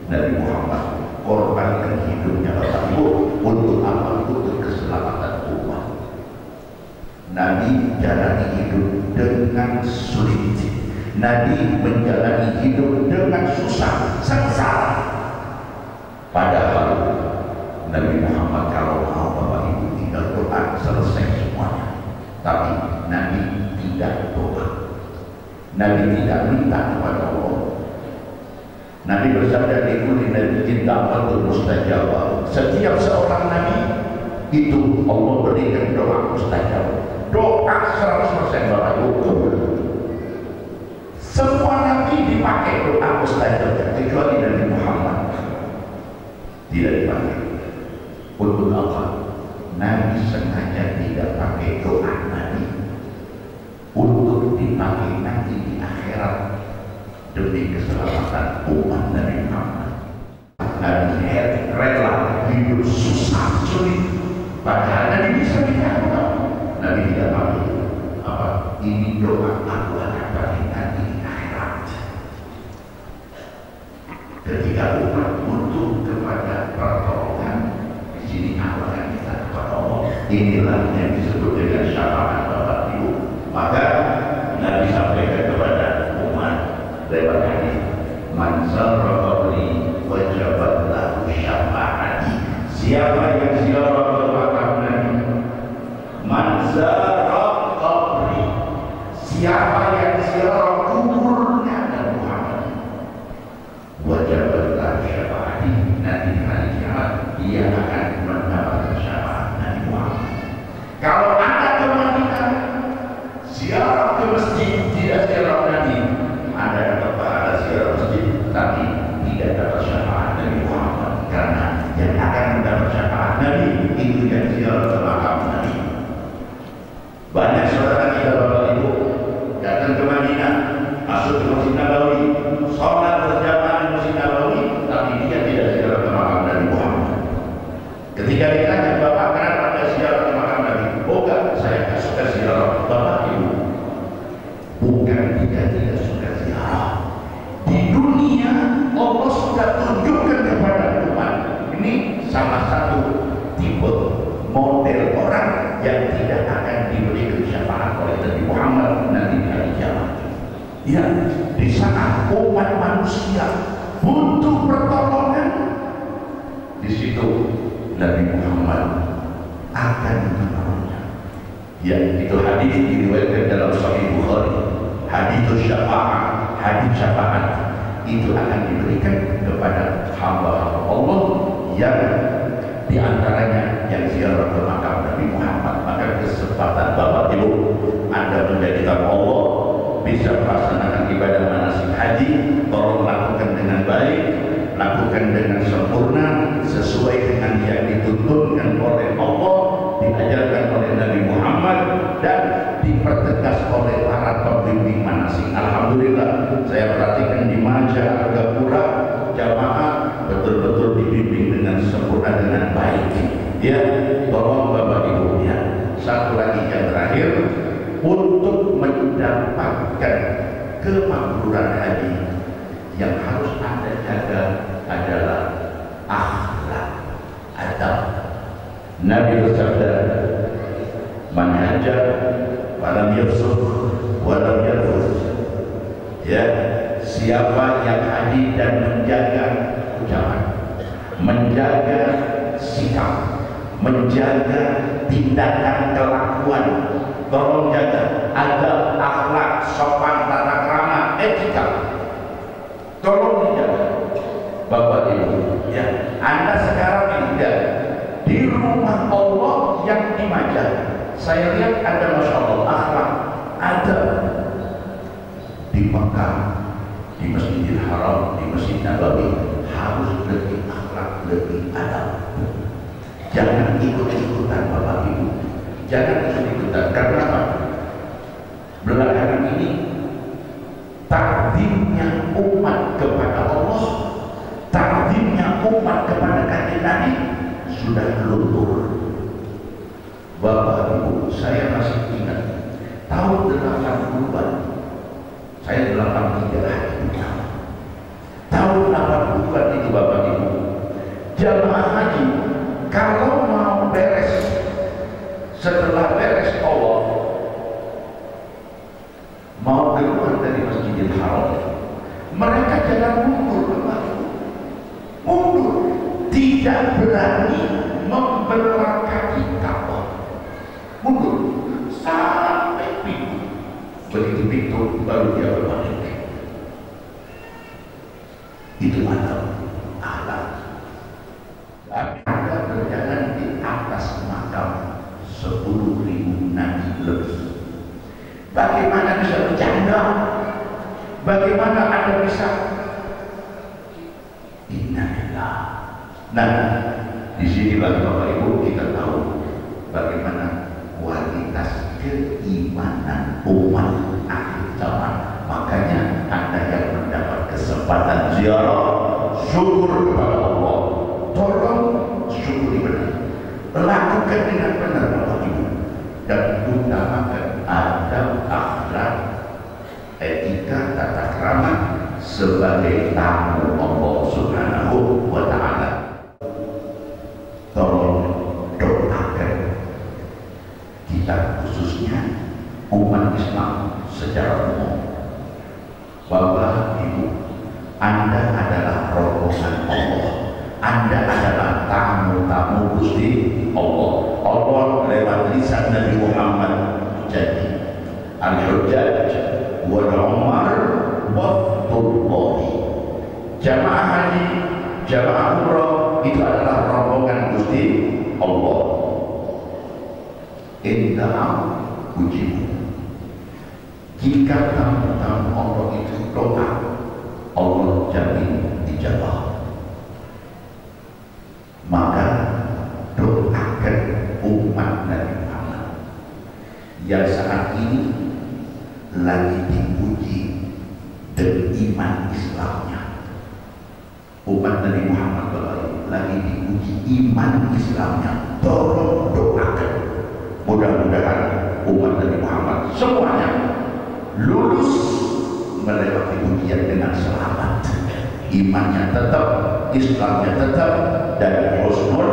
Nabi Muhammad, korbankan hidupnya Bapak Ibu untuk apa? Untuk keselamatan umat. Nabi jalani hidup dengan sulit, Nabi menjalani hidup dengan susah, sengsara. Padahal Nabi Muhammad kalau mau Bapak Ibu tinggal doa selesai semuanya. Tapi Nabi tidak doa, Nabi tidak minta kepada Allah. Nabi bersabda di kulli nabiyyin da'watun mustajabah. Setiap seorang nabi itu Allah berikan doa mustajab. Doa 100% Bapak Ibu. Semua nabi dipakai doa mustajab, kecuali Nabi Muhammad tidak dipakai. Untuk apa? Nabi sengaja tidak pakai doa Nabi untuk dipakai nanti di akhirat demi keselamatan umat Nabi Muhammad. Nabi rela hidup susah sulit, padahal Nabi bisa dilakukan. Nabi tidak pakai apa? Ini doa aku akan pakai nanti di akhirat. Ketika umat butuh kepada pertolongan, di sini aku akan minta kepada Allah. Inilah yang disebut dengan syafaat Bapak Ibu. Maka Nabi sampaikan kepada umat lewat hadis, man zara qabri wajabat lahu syafa'ati. Siapa yang ziarah ke makam Nabi, man zara qabri, siapa yang ziarah kuburnya Nabi Muhammad, wajabat lahu syafa'ati. Nanti hari kiamat dia akan mendapat syafaat Nabi Muhammad. Kalau Anda ke Madinah, ziarah ke masjid, tidak ziarah Nabi, Anda dapat pahala ziarah masjid, tapi tidak dapat syafaat Nabi Muhammad. Karena yang akan mendapat syafaat Nabi itu yang ziarah ke makam Nabi. Banyak saudara kita Bapak Ibu datang ke Madinah, masuk ke Masjid Nabawi, sholat berjamaah di Masjid Nabawi, tapi dia tidak ziarah ke makam Nabi Muhammad. Ketika ditanya, Bapak kenapa Anda ziarah ke makam Nabi? Bukan, saya tidak suka ziarah. Bapak Ibu, bukan dia tidak suka ziarah. Di dunia Allah sudah tunjukkan kepada umat ini salah satu tipe model orang yang tidak akan diberi syafaat oleh Nabi Muhammad nanti di hari kiamat. Ya, di sana umat manusia butuh pertolongan, di situ Nabi Muhammad akan menolongnya. Ya, itu hadis diriwayatkan dalam Sahih Bukhari. Hadis syafaat, hadis syafaat itu akan diberikan kepada hamba-hamba Allah yang diantaranya yang ziarah ke makam Nabi Muhammad. Maka kesempatan Bapak Ibu Anda menjadikan Allah bisa melaksanakan ibadah manasik haji, tolong lakukan dengan baik, lakukan dengan sempurna sesuai dengan yang dituntunkan oleh Allah, diajarkan oleh Nabi Muhammad, dan dipertegas oleh para pembimbing manasik. Alhamdulillah, saya perhatikan di Maja Argapura jamaah betul-betul dibimbing dengan sempurna dengan baik. Ya, tolong Bapak Ibu ya. Satu lagi yang terakhir, untuk mendapatkan kemakmuran haji yang harus Anda jaga adalah akhlak, adab. Nabi bersabda, "Man hajja walam yafsuq walam yarfus." Ya, siapa yang haji dan menjaga ucapan, menjaga sikap, menjaga tindakan kelakuan, tolong jaga adab, akhlak, sopan, tata krama, etika, tolong dijaga. Bapak Ibu ya, Anda sekarang tidak di rumah Allah yang di Maja. Saya lihat ada Masya Allah akhlak, adab di Mekah, di Masjidil Haram, di Masjid Nabawi harus lebih akhlak, lebih adab. Jangan ikut-ikutan Bapak Ibu, jangan ikut-ikutan. Karena apa? Belakangan ini takdimnya umat kepada Allah, takdimnya umat kepada kanjeng Nabi sudah luntur. Bapak Ibu, saya masih ingat tahun 80-an, saya 83 haji pertama. Tahun 80-an itu Bapak Ibu, jamaah haji kalau mau beres, setelah beres Allah mau keluar dari Masjidil Haram, mereka jalan mundur, mundur, tidak berani membelah kaki Ka'bah, mundur sampai pintu, begitu pintu baru dia berbalik. Itu adab, akhlak. Anda berjalan di atas makam 10.000 nabi lebih. Bagaimana bisa bercanda? Bagaimana Anda bisa? Innalillah. Nah, di sini bagi Bapak Ibu kita tahu bagaimana kualitas keimanan umat akhir zaman. Makanya Anda yang mendapat kesempatan ziarah, syukur kepada Allah. Tolong syukuri benar, lakukan dengan benar Bapak Ibu, dan utamakan adab, akhlak, etika, tata krama sebagai tamu Allah Subhanahu wa Ta'ala. Tolong doakan kita, khususnya umat Islam secara umum. Bapak Ibu, Anda adalah rombongan Allah, Anda adalah tamu-tamu Gusti Allah. Allah lewat lisan Nabi Muhammad jadi al-hujjaj wal umar wafdullahi. Jamaah haji, jamaah umrah itu adalah rombongan Gusti Allah. Inda'am ujibu. Jika tamu-tamu Allah itu doa, Allah jamin dijabah. Maka doakan umat Nabi Muhammad yang saat ini lagi diuji dengan iman Islamnya. Umat Nabi Muhammad lagi diuji iman Islamnya. Tolong doakan, mudah-mudahan umat Nabi Muhammad semuanya lulus melewati ujian dengan selamat, imannya tetap, Islamnya tetap, dan husnul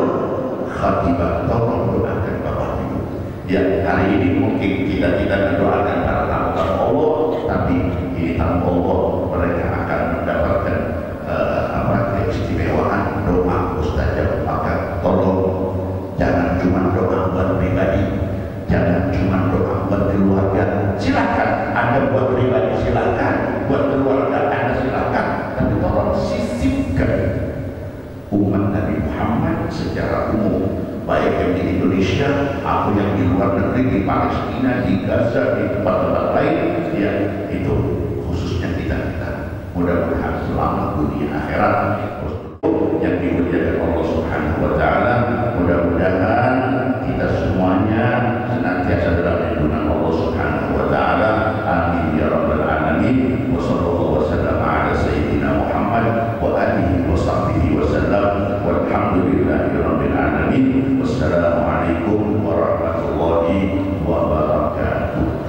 khatimah. Tolong doakan Bapak Ibu. Ya, hari ini mungkin kita tidak mendoakan para tamu Allah, tapi ini tamu Allah, mereka akan mendapatkan buat keluarga silakan, Anda buat pribadi silakan, buat keluarga Anda silakan, tapi tolong sisipkan umat Nabi Muhammad secara umum, baik yang di Indonesia atau yang di luar negeri, di Palestina, di Gaza, di tempat-tempat lain, ya itu khususnya kita. Mudah-mudahan selamat dunia akhirat yang dimuliakan Allah Subhanahu wa taala. Mudah-mudahan kita semuanya senantiasa dalam lindungan Allah Subhanahu wa taala. Amin ya rabbal alamin. Wa sallallahu wasallam ala sayyidina Muhammad wa alihi wa sahbihi wasallam. Walhamdulillahi rabbil alamin. Wassalamualaikum warahmatullahi wabarakatuh.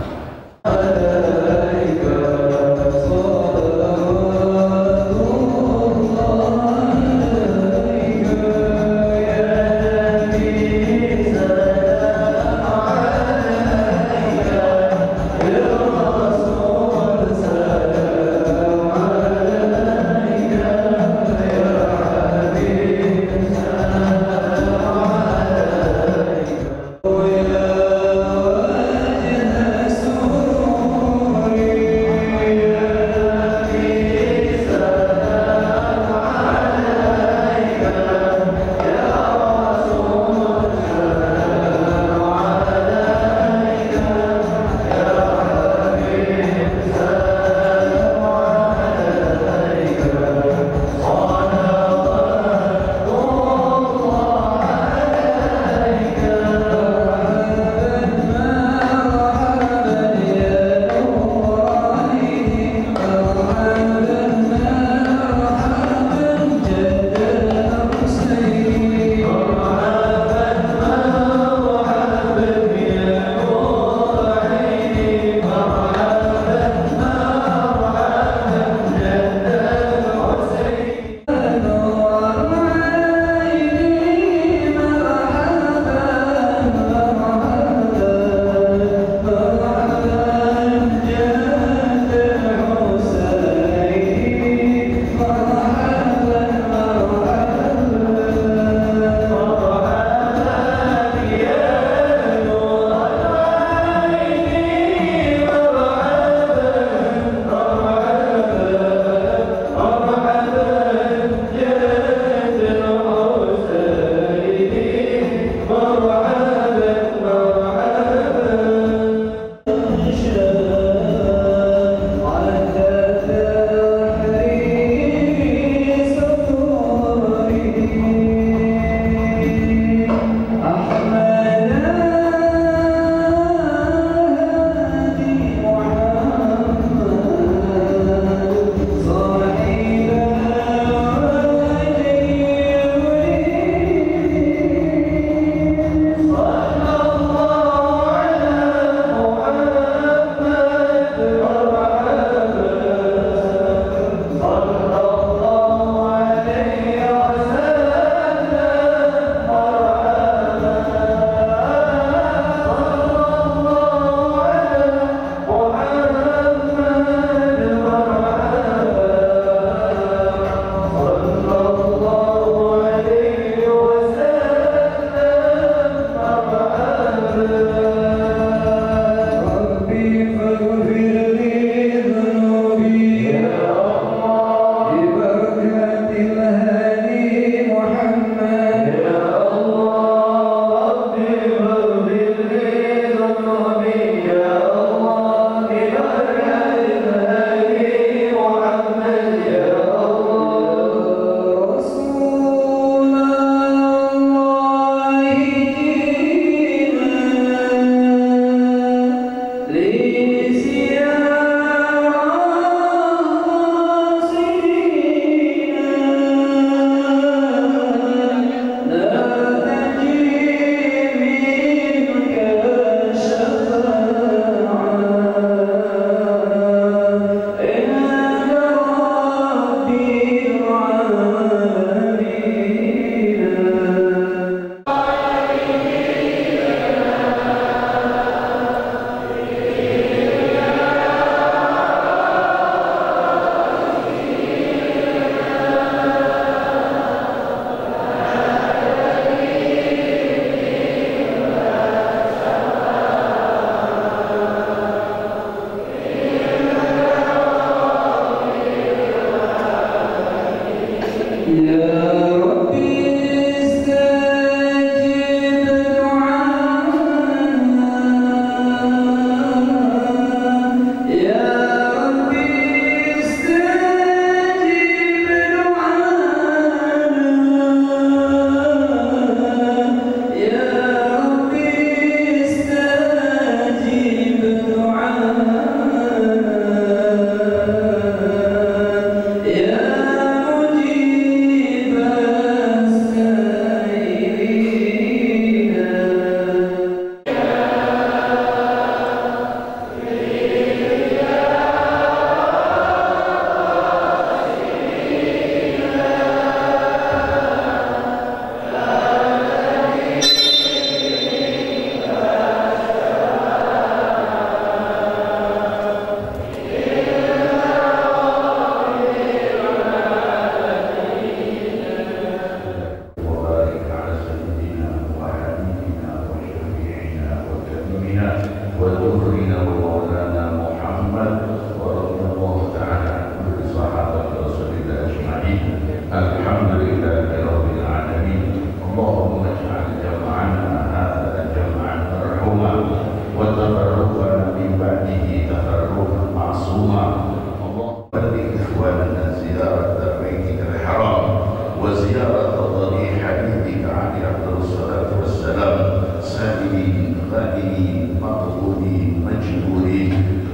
عالمين غائبين مقبولين مجبورين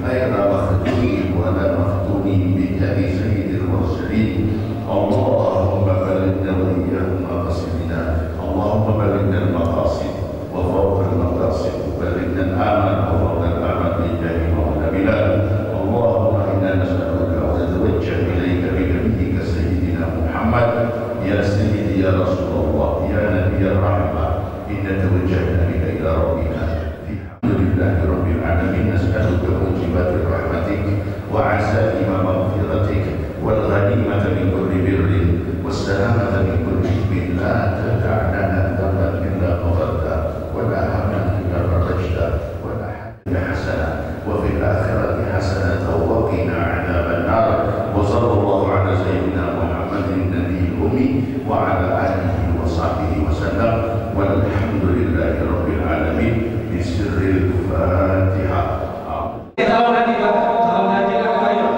غير مخدوعين ولا مفتونين بجاه سيد المرسلين. اللهم بلغنا وإياهم مقاصدنا، اللهم بلغنا المقاصد وفوق المقاصد، بلغنا الآمال وفوق الآمال بجاه مولانا بلال. اللهم إنا نسألك ونتوجه إليك بنبيك سيدنا محمد. يا سيدي يا رسول الله يا نبي الرحمة، إنا توجهنا بك إلى ربنا. الحمد لله رب العالمين، نسألك موجبات رحمتك وعزائم مغفرتك والغنيمة من كل بر والسلامة من كل إثم. لا تدع لنا ذنبا إلا غفرته ولا هما إلا فرجته ولا حاجة حسنة وفي الآخرة حسنة وقنا عذاب النار. وصلى الله على سيدنا محمد النبي الأمي وعلى آله وصحبه وسلم، والحمد لله رب العالمين. بسر الفاتحة. Salam haji, Pak. Salam haji, ayo.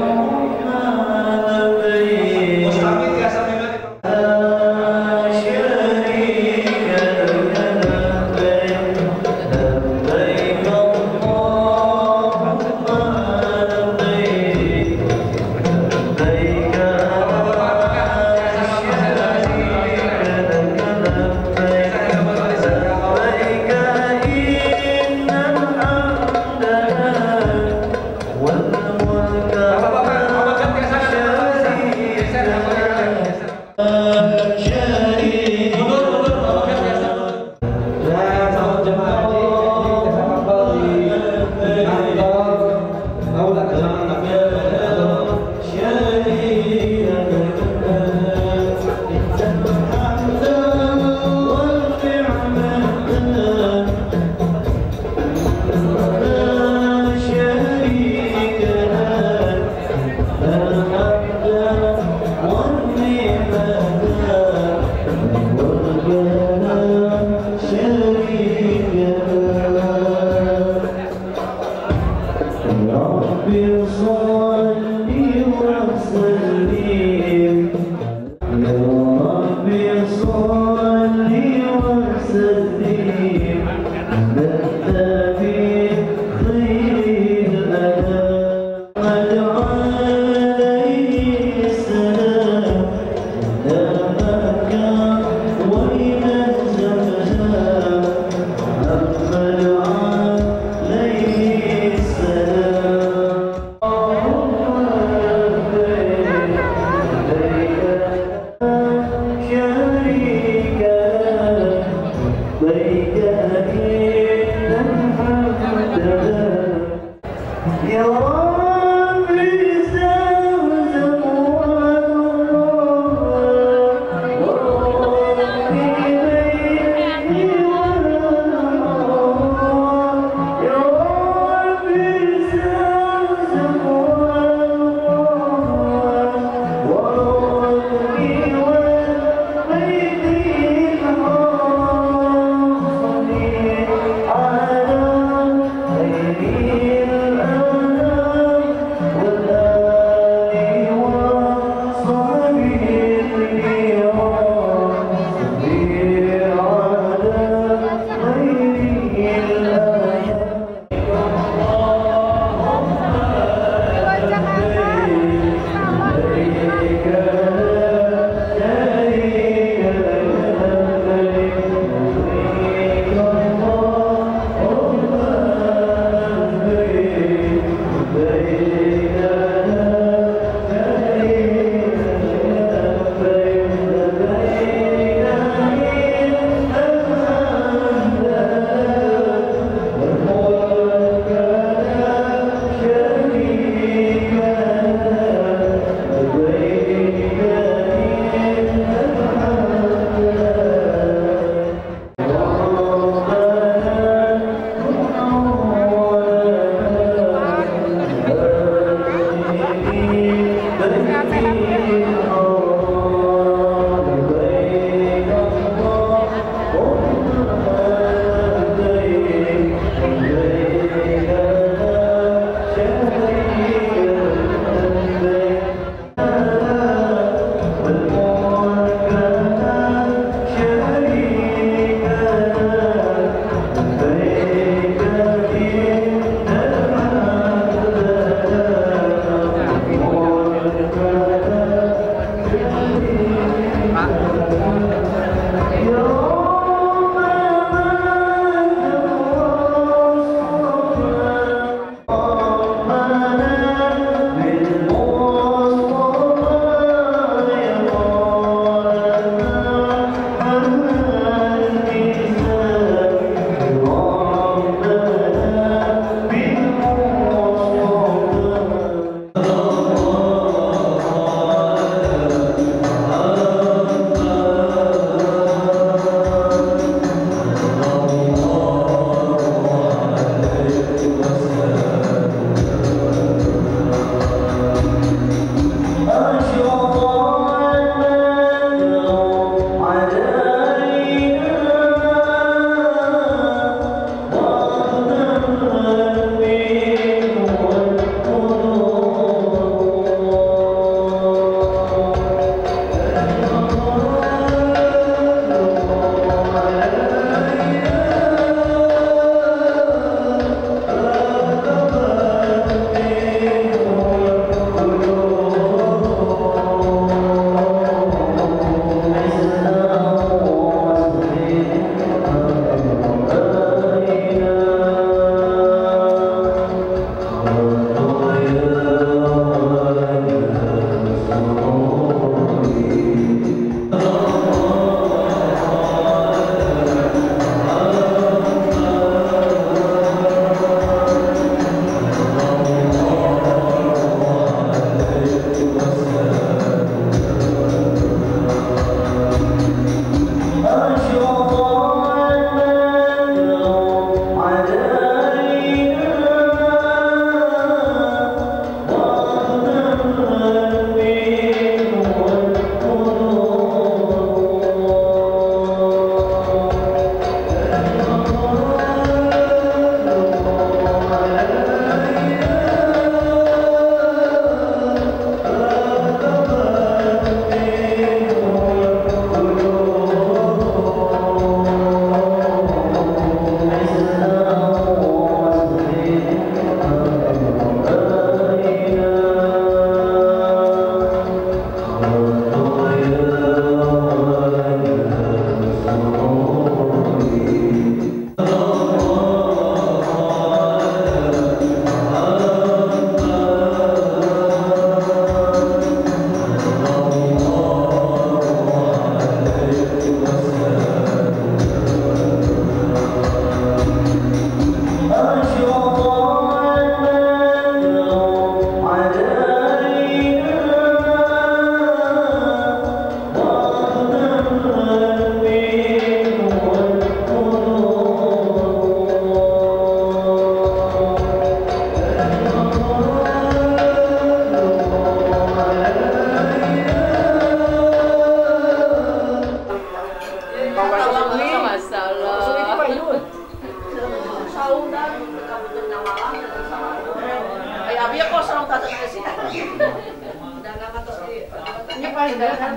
Tidak kan?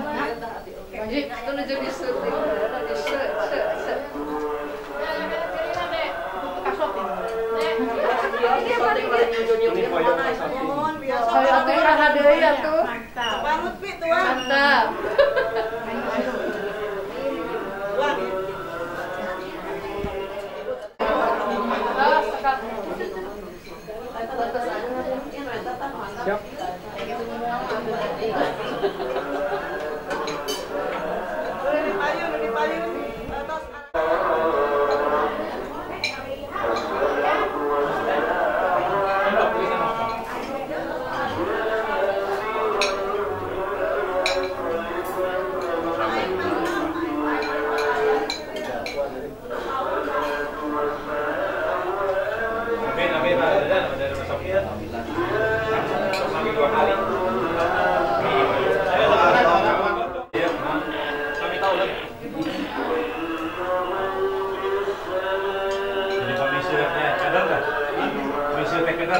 Jadi itu jadi syuting, di se. Saya tuh ada ya tuh. Mantap. Siap. Komisi TPK, Komisi TPK,